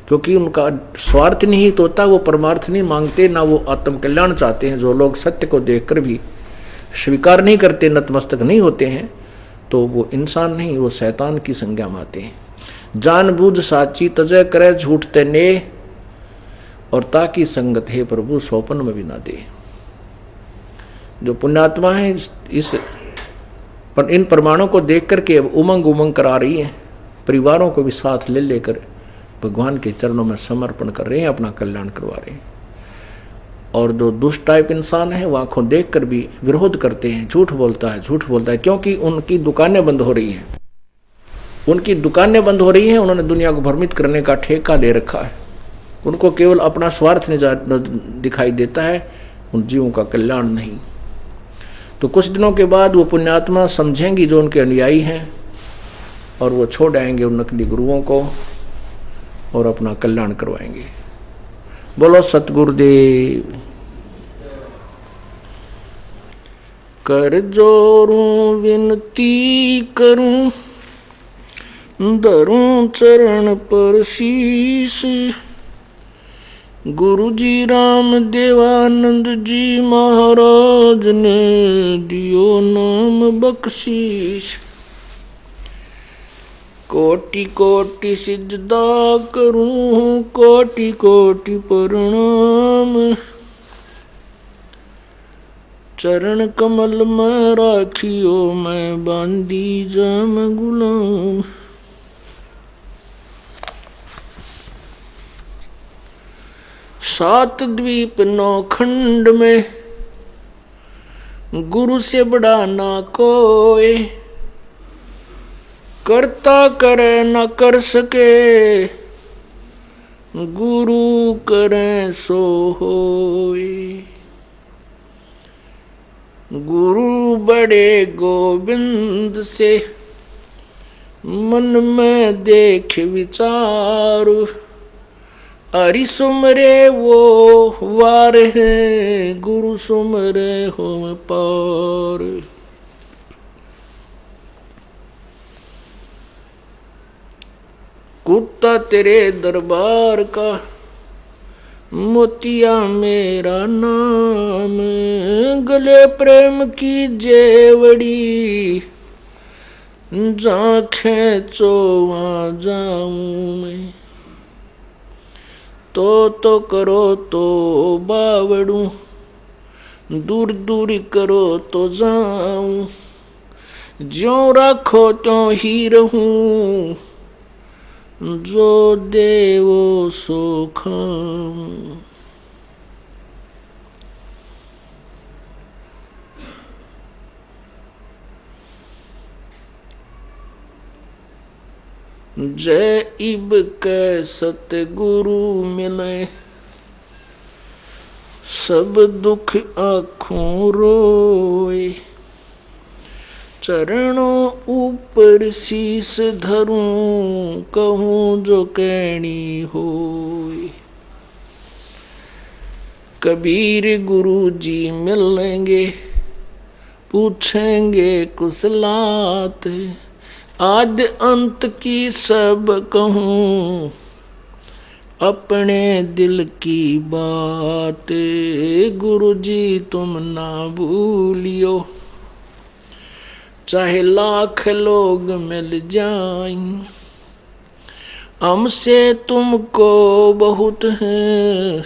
क्योंकि उनका स्वार्थ निहित होता, वो परमार्थ नहीं मांगते, ना वो आत्म कल्याण चाहते हैं। जो लोग सत्य को देखकर भी स्वीकार नहीं करते, नतमस्तक नहीं होते हैं, तो वो इंसान नहीं, वो शैतान की संज्ञा में आते हैं। जानबूझ साची तजय करे झूठ तेने, और ताकि संगत है प्रभु सोपन में भी ना दे। जो पुण्यात्मा है इन प्रमाणों को देख करके उमंग उमंग करा रही है, परिवारों को भी साथ ले लेकर भगवान के चरणों में समर्पण कर रहे हैं, अपना कल्याण करवा रहे हैं। और जो दुष्ट टाइप इंसान है वो आंखों देख कर भी विरोध करते हैं, झूठ बोलता है, क्योंकि उनकी दुकानें बंद हो रही हैं। उनकी दुकानें बंद हो रही हैं, उन्होंने दुनिया को भ्रमित करने का ठेका ले रखा है। उनको केवल अपना स्वार्थ दिखाई देता है, उन जीवों का कल्याण नहीं। तो कुछ दिनों के बाद वो पुण्यात्मा समझेंगी जो उनके अनुयायी हैं, और वो छोड़ आएंगे उन नकली गुरुओं को और अपना कल्याण करवाएंगे। बोलो सतगुरुदेव। कर जोरूं विनती करूं, धरूं चरण पर शीश, गुरु जी राम देवानंद जी महाराज ने दियो नाम बख्शीश। कोटि कोटि सिजदा करूं, कोटि कोटि प्रणाम, चरण कमल में राखियो मैं बांधी जम गुलाम। सात द्वीप नौ खंड में गुरु से बड़ा ना कोई, करता करे न कर सके, गुरु करे सो होए। गुरु बड़े गोविंद से मन में देख विचार, हरि सुमरे वो वार है, गुरु सुमरे हो पार। कुत्ता तेरे दरबार का, मोतिया मेरा नाम, गले प्रेम की जेवड़ी, जहाँ खेचो वहाँ जाऊं मैं। तो करो तो बावड़ू, दूर दूर करो तो जाऊं, ज्यों राखो त्यों ही रहूं, जो देवो सो खाऊं। जय इब के सतगुरु मिले, सब दुख आँखों रोए। चरणों ऊपर शीस धरूं, कहूँ जो कहनी होए। कबीर गुरु जी मिलेंगे, पूछेंगे कुशलात, आदि अंत की सब कहूँ, अपने दिल की बात। गुरु जी तुम ना भूलियो, चाहे लाख लोग मिल जाएं, हमसे तुमको बहुत है,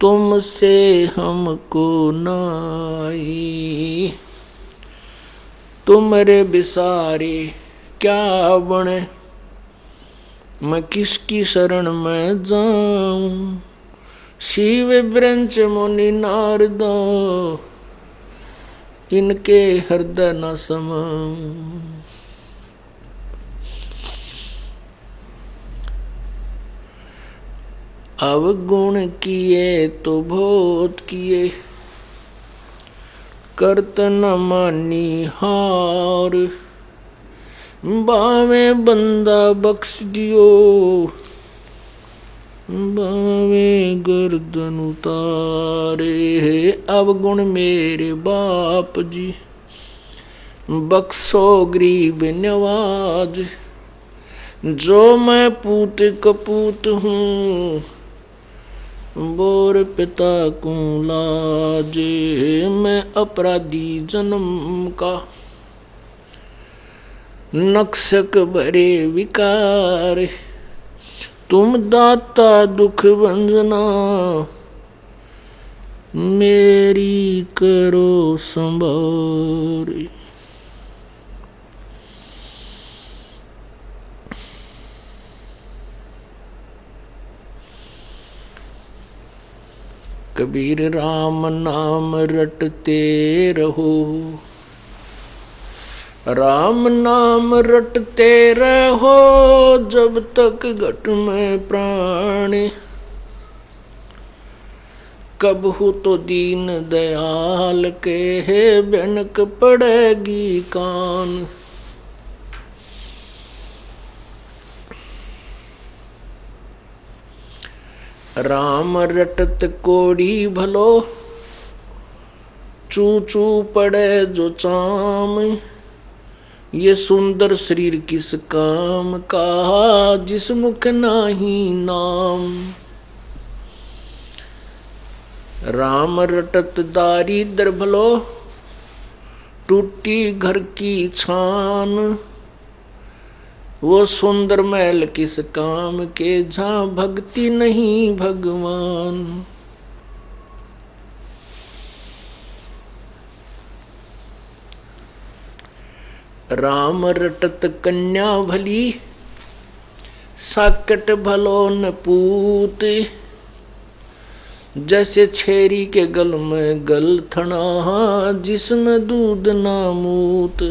तुमसे हमको नाई। तुमरे बिसारे क्या बने, मैं किसकी शरण में जाऊं। शिव ब्रंच मुनि नारद, इनके हृदय न समाऊं। अवगुण किए तो बहुत किए, करत न मानी हार। बावे बंदा बख्श दियो, बावे गर्दन उतारे। अवगुण मेरे बाप जी, बख्शो गरीब नवाज। जो मैं पूत कपूत हूँ, बोर पिता को लाज। मैं अपराधी जन्म का, नक्शक भरे विकार। तुम दाता दुख भंजना, मेरी करो संभार। कबीर राम नाम रटते रहो, राम नाम रटते रहो जब तक घट में प्राण, कब हो तो दीन दयाल के बेनक पड़ेगी कान। राम रटत कोड़ी भलो, चू चू पड़े जो चाम, ये सुंदर शरीर किस काम का, जिस मुख नाही नाम। राम रटत दारिद्र भलो, टूटी घर की छान, वो सुंदर महल किस काम के, जहाँ भक्ति नहीं भगवान। राम रटत कन्या भली, साकट भलो न पूत, जैसे छेरी के गल में गल थना, जिसमें दूध ना मूत।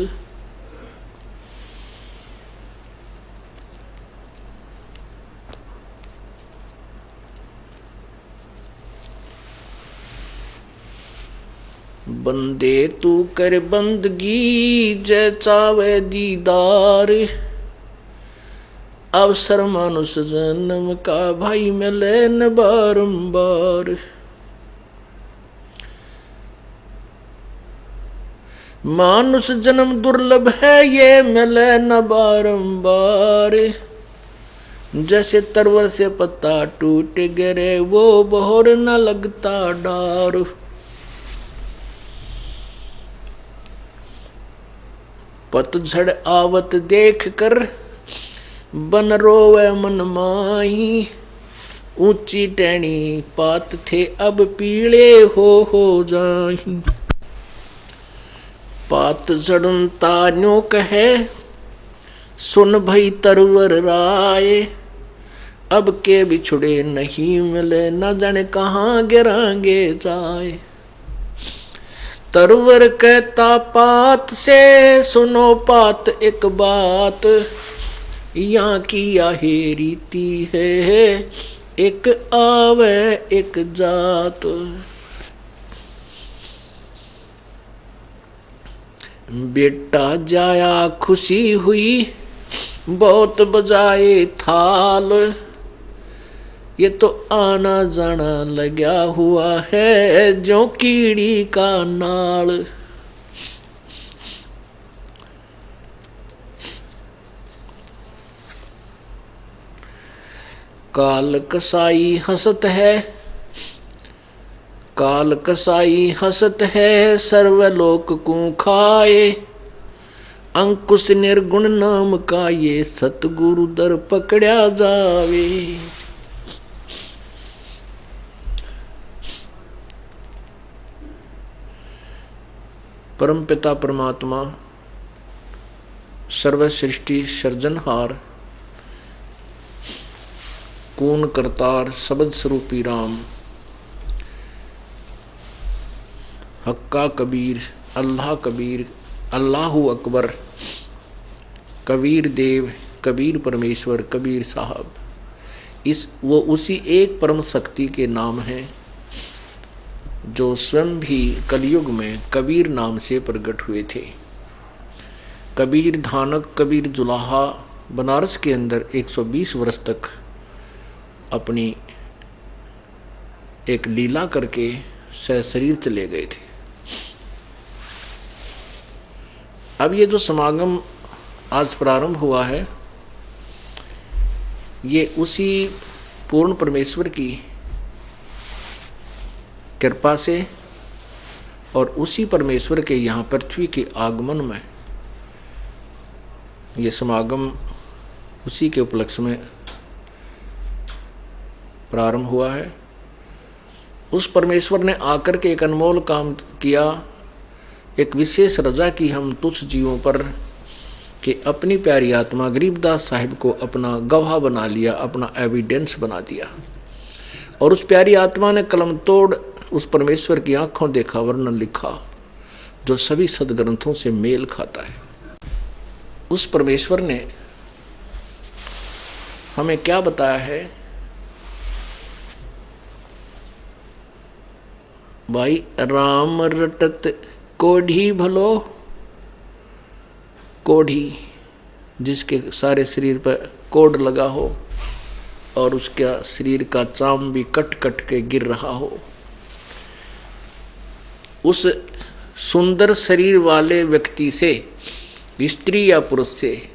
बंदे तू कर बंदगी, जय चावे दीदार, अवसर मानुष जन्म का, भाई मिले न बारंबार। मानुष जन्म दुर्लभ है, ये मिले न बारंबार, जैसे तरवर से पत्ता टूट गिरे, वो बहोर न लगता डार। पतझड़ आवत देख कर, बन रोवे मन माही, ऊंची टहनी पात थे, अब पीले हो जाही। पात झड़ता न्यो कहे, सुन भई तरवर राय, अब के बिछुड़े नहीं मिले, न जाने कहाँ गिरांगे जाए। तरवर कहता पात से, सुनो पात एक बात, यहाँ की यही रीति है, एक आवे एक जात। बेटा जाया खुशी हुई, बहुत बजाए थाल, ये तो आना जाना लगा हुआ है, जो कीड़ी का नाल। काल कसाई हंसत है, काल कसाई हंसत है, सर्वलोक को खाए, अंकुश निर्गुण नाम का, ये सतगुरु दर पकड़ा जावे। परम पिता परमात्मा सर्व सृष्टि सर्जनहार, कून करतार शब्द स्वरूपी राम, हक्का कबीर, अल्लाह कबीर, अल्लाहु अकबर, कबीर देव, कबीर परमेश्वर, कबीर साहब, वो उसी एक परम शक्ति के नाम हैं जो स्वयं भी कलयुग में कबीर नाम से प्रकट हुए थे। कबीर धानक, कबीर जुलाहा बनारस के अंदर 120 वर्ष तक अपनी एक लीला करके सशरीर चले गए थे। अब ये जो समागम आज प्रारंभ हुआ है, ये उसी पूर्ण परमेश्वर की कृपा से और उसी परमेश्वर के यहाँ पृथ्वी के आगमन में ये समागम उसी के उपलक्ष्य में प्रारंभ हुआ है। उस परमेश्वर ने आकर के एक अनमोल काम किया, एक विशेष रजा की हम तुच्छ जीवों पर, कि अपनी प्यारी आत्मा गरीबदास साहिब को अपना गवाह बना लिया, अपना एविडेंस बना दिया। और उस प्यारी आत्मा ने कलम तोड़ उस परमेश्वर की आंखों देखा वर्णन लिखा जो सभी सदग्रंथों से मेल खाता है। उस परमेश्वर ने हमें क्या बताया है? भाई राम रटत कोढ़ी भलो, कोढ़ी जिसके सारे शरीर पर कोढ़ लगा हो और उसका शरीर का चाम भी कट कट के गिर रहा हो, उस सुंदर शरीर वाले व्यक्ति से, स्त्री या पुरुष से,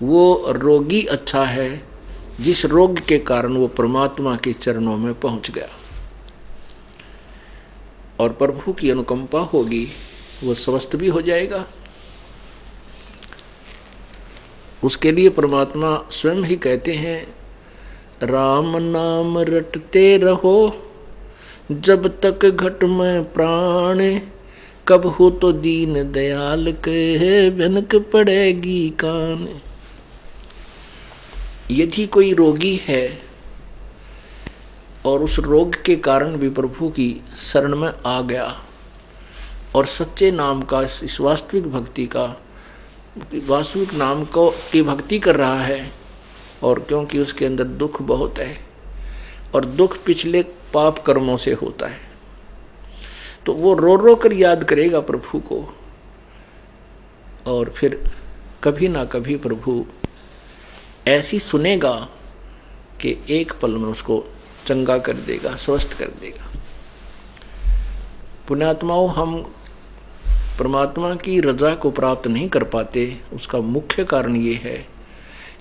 वो रोगी अच्छा है जिस रोग के कारण वो परमात्मा के चरणों में पहुंच गया और प्रभु की अनुकंपा होगी, वो स्वस्थ भी हो जाएगा। उसके लिए परमात्मा स्वयं ही कहते हैं, राम नाम रटते रहो जब तक घट में प्राण, कब हो तो दीन दयाल कहे भनक पड़ेगी कान। यदि कोई रोगी है और उस रोग के कारण भी प्रभु की शरण में आ गया और सच्चे नाम का, इस वास्तविक भक्ति का, वास्तविक नाम को की भक्ति कर रहा है, और क्योंकि उसके अंदर दुख बहुत है और दुख पिछले पाप कर्मों से होता है, तो वो रो रो कर याद करेगा प्रभु को और फिर कभी ना कभी प्रभु ऐसी सुनेगा कि एक पल में उसको चंगा कर देगा, स्वस्थ कर देगा। पुण्यात्माओं, हम परमात्मा की रजा को प्राप्त नहीं कर पाते, उसका मुख्य कारण ये है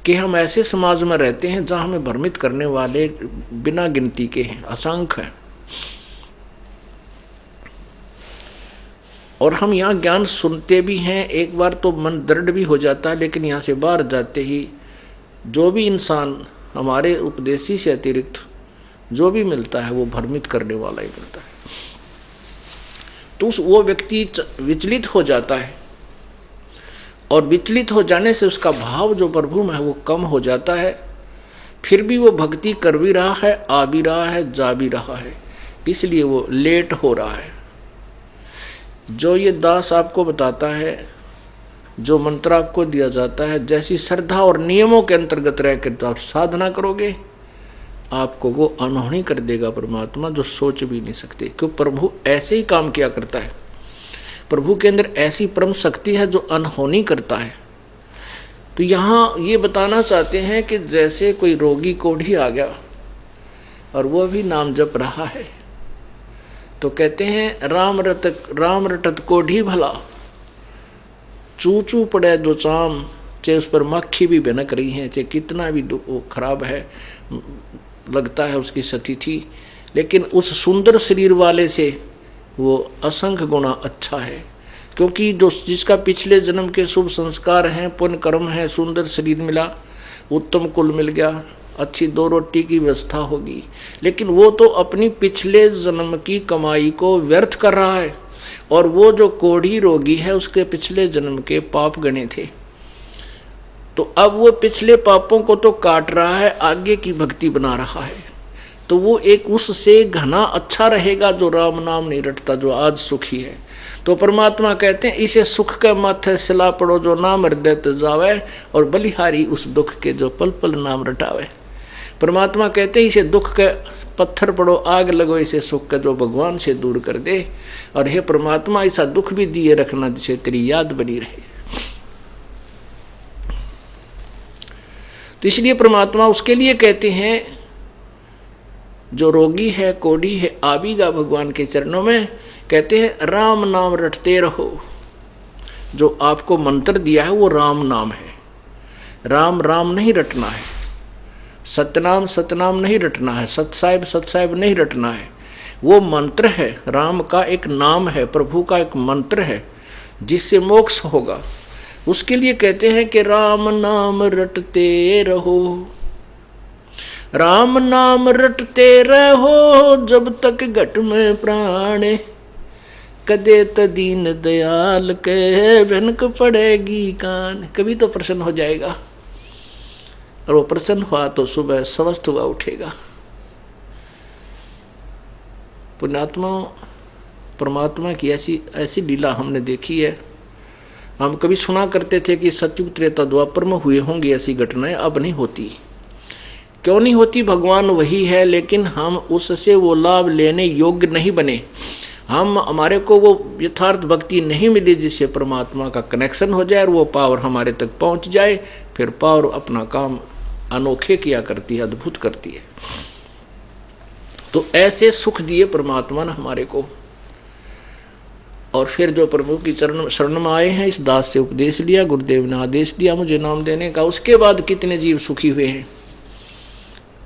कि हम ऐसे समाज में रहते हैं जहां हमें भ्रमित करने वाले बिना गिनती के हैं, असंख्य हैं। और हम यहाँ ज्ञान सुनते भी हैं, एक बार तो मन दृढ़ भी हो जाता है, लेकिन यहाँ से बाहर जाते ही जो भी इंसान हमारे उपदेशी से अतिरिक्त जो भी मिलता है वो भ्रमित करने वाला ही मिलता है। तो वो व्यक्ति विचलित हो जाता है और विचलित हो जाने से उसका भाव जो प्रभु में है वो कम हो जाता है। फिर भी वो भक्ति कर भी रहा है, आ भी रहा है, जा भी रहा है, इसलिए वो लेट हो रहा है। जो ये दास आपको बताता है, जो मंत्र आपको दिया जाता है, जैसी श्रद्धा और नियमों के अंतर्गत रहकर तो आप साधना करोगे, आपको वो अनहोनी कर देगा परमात्मा, जो सोच भी नहीं सकते। क्यों? प्रभु ऐसे ही काम किया करता है। प्रभु के अंदर ऐसी परम शक्ति है जो अनहोनी करता है। तो यहाँ ये बताना चाहते हैं कि जैसे कोई रोगी कोढ़ी आ गया और वो भी नाम जप रहा है, तो कहते हैं राम रटत कोढ़ी भला, चू चू पड़े जो चाम, चाहे उस पर मक्खी भी भनक रही है, चाहे कितना भी खराब है, लगता है उसकी स्थिति, लेकिन उस सुंदर शरीर वाले से वो असंख्य गुना अच्छा है। क्योंकि जो जिसका पिछले जन्म के शुभ संस्कार हैं, पुण्य कर्म है, सुंदर शरीर मिला, उत्तम कुल मिल गया, अच्छी दो रोटी की व्यवस्था होगी, लेकिन वो तो अपनी पिछले जन्म की कमाई को व्यर्थ कर रहा है। और वो जो कोढ़ी रोगी है उसके पिछले जन्म के पाप गणे थे, तो अब वो पिछले पापों को तो काट रहा है, आगे की भक्ति बना रहा है। तो वो एक उससे घना अच्छा रहेगा जो राम नाम नहीं रटता, जो आज सुखी है। तो परमात्मा कहते हैं, इसे सुख के माथे सिला पड़ो जो नाम हृदय ते जावे, और बलिहारी उस दुख के जो पल पल नाम रटावे। परमात्मा कहते हैं, इसे दुख के पत्थर पड़ो, आग लगो इसे सुख के जो भगवान से दूर कर दे। और हे परमात्मा, ऐसा दुख भी दिए रखना जिसे तेरी याद बनी रहे। तो इसलिए परमात्मा उसके लिए कहते हैं, जो रोगी है, कोढ़ी है, आबीगा भगवान के चरणों में, कहते हैं राम नाम रटते रहो। जो आपको मंत्र दिया है वो राम नाम है। राम राम नहीं रटना है, सतनाम सतनाम नहीं रटना है, सतसाहिब सतसाहिब नहीं रटना है। वो मंत्र है, राम का एक नाम है, प्रभु का एक मंत्र है जिससे मोक्ष होगा। उसके लिए कहते हैं कि राम नाम रटते रहो, राम नाम रटते रहो जब तक घट में प्राण, कदे तो दीन दयाल के भनक पड़ेगी कान। कभी तो प्रसन्न हो जाएगा, और वो प्रसन्न हुआ तो सुबह स्वस्थ हुआ उठेगा। पुण्यात्मा, परमात्मा की ऐसी ऐसी लीला हमने देखी है। हम कभी सुना करते थे कि सतयुग त्रेता द्वापर में हुए होंगी ऐसी घटनाएं, अब नहीं होती। क्यों नहीं होती? भगवान वही है, लेकिन हम उससे वो लाभ लेने योग्य नहीं बने। हमारे को वो यथार्थ भक्ति नहीं मिली जिससे परमात्मा का कनेक्शन हो जाए और वो पावर हमारे तक पहुंच जाए। फिर पावर अपना काम अनोखे किया करती है, अद्भुत करती है। तो ऐसे सुख दिए परमात्मा ने हमारे को। और फिर जो प्रभु की चरण शरण में आए हैं, इस दास से उपदेश लिया, गुरुदेव ने आदेश दिया मुझे नाम देने का। उसके बाद कितने जीव सुखी हुए हैं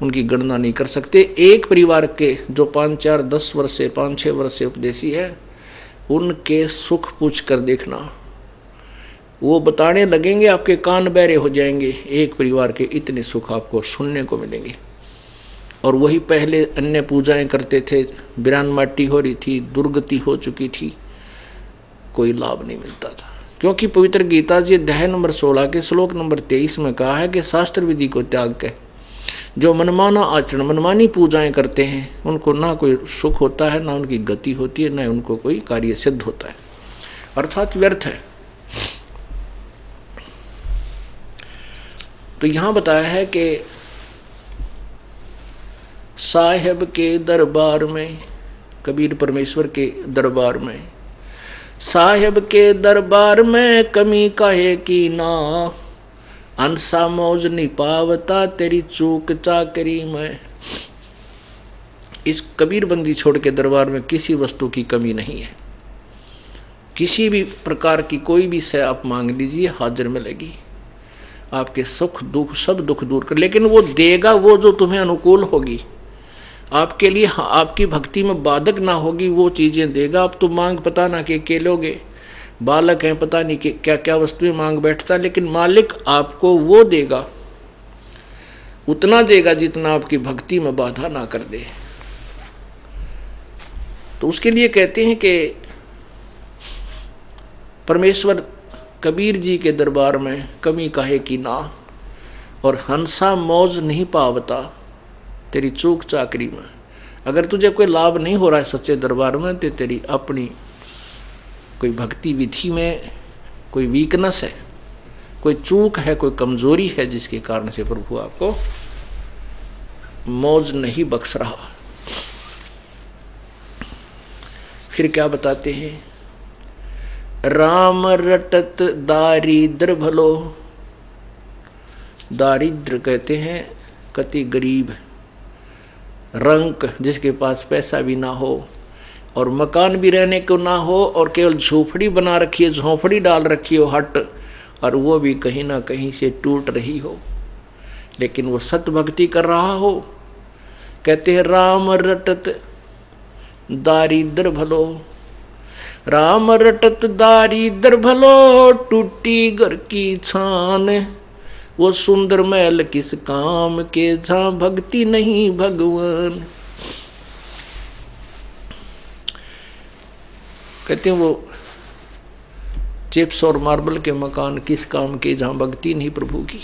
उनकी गणना नहीं कर सकते। एक परिवार के जो 5, 4, 10 वर्ष से 5, 6 वर्ष से उपदेशी है, उनके सुख पूछ कर देखना, वो बताने लगेंगे, आपके कान बहरे हो जाएंगे। एक परिवार के इतने सुख आपको सुनने को मिलेंगे। और वही पहले अन्य पूजाएं करते थे, बिरान माटी हो रही थी, दुर्गति हो चुकी थी, कोई लाभ नहीं मिलता था। क्योंकि पवित्र गीता जी अध्याय नंबर 16 के श्लोक नंबर 23 में कहा है कि शास्त्र विधि को त्याग के जो मनमाना आचरण, मनमानी पूजाएं करते हैं, उनको ना कोई सुख होता है, ना उनकी गति होती है, ना उनको कोई कार्य सिद्ध होता है, अर्थात व्यर्थ है। तो यहां बताया है कि साहेब के दरबार में, कबीर परमेश्वर के दरबार में, साहेब के दरबार में कमी काहे की ना, अंसा मौज नहीं पावता तेरी चूक चाकरी में। इस कबीर बंदी छोड़ के दरबार में किसी वस्तु की कमी नहीं है। किसी भी प्रकार की कोई भी से आप मांग लीजिए, हाजिर मिलेगी। आपके सुख दुख सब दुख दूर कर, लेकिन वो देगा वो जो तुम्हें अनुकूल होगी, आपके लिए आपकी भक्ति में बाधक ना होगी, वो चीजें देगा। आप तो मांग पता ना के लोगे, बालक हैं पता नहीं कि क्या क्या वस्तुएं मांग बैठता, लेकिन मालिक आपको वो देगा, उतना देगा जितना आपकी भक्ति में बाधा ना कर दे। तो उसके लिए कहते हैं कि परमेश्वर कबीर जी के दरबार में कमी काहे की ना, और हंसा मौज नहीं पावता तेरी चूक चाकरी में। अगर तुझे कोई लाभ नहीं हो रहा है सच्चे दरबार में, तो तेरी अपनी कोई भक्ति विधि में कोई वीकनेस है, कोई चूक है, कोई कमजोरी है, जिसके कारण से प्रभु आपको मौज नहीं बख्श रहा। फिर क्या बताते हैं, राम रटत दारिद्र भलो। दारिद्र कहते हैं कति गरीब, रंक जिसके पास पैसा भी ना हो और मकान भी रहने को ना हो, और केवल झोपड़ी बना रखी है, झोपड़ी डाल रखी हो हट, और वो भी कहीं ना कहीं से टूट रही हो, लेकिन वो सत भक्ति कर रहा हो। कहते हैं राम रटत दारिद्र भलो, राम रटत दारिद्र भलो, टूटी घर की छान, वो सुंदर महल किस काम के, जहां भक्ति नहीं भगवान। कहते हैं वो चिप्स और मार्बल के मकान किस काम के, जहां भक्ति नहीं प्रभु की।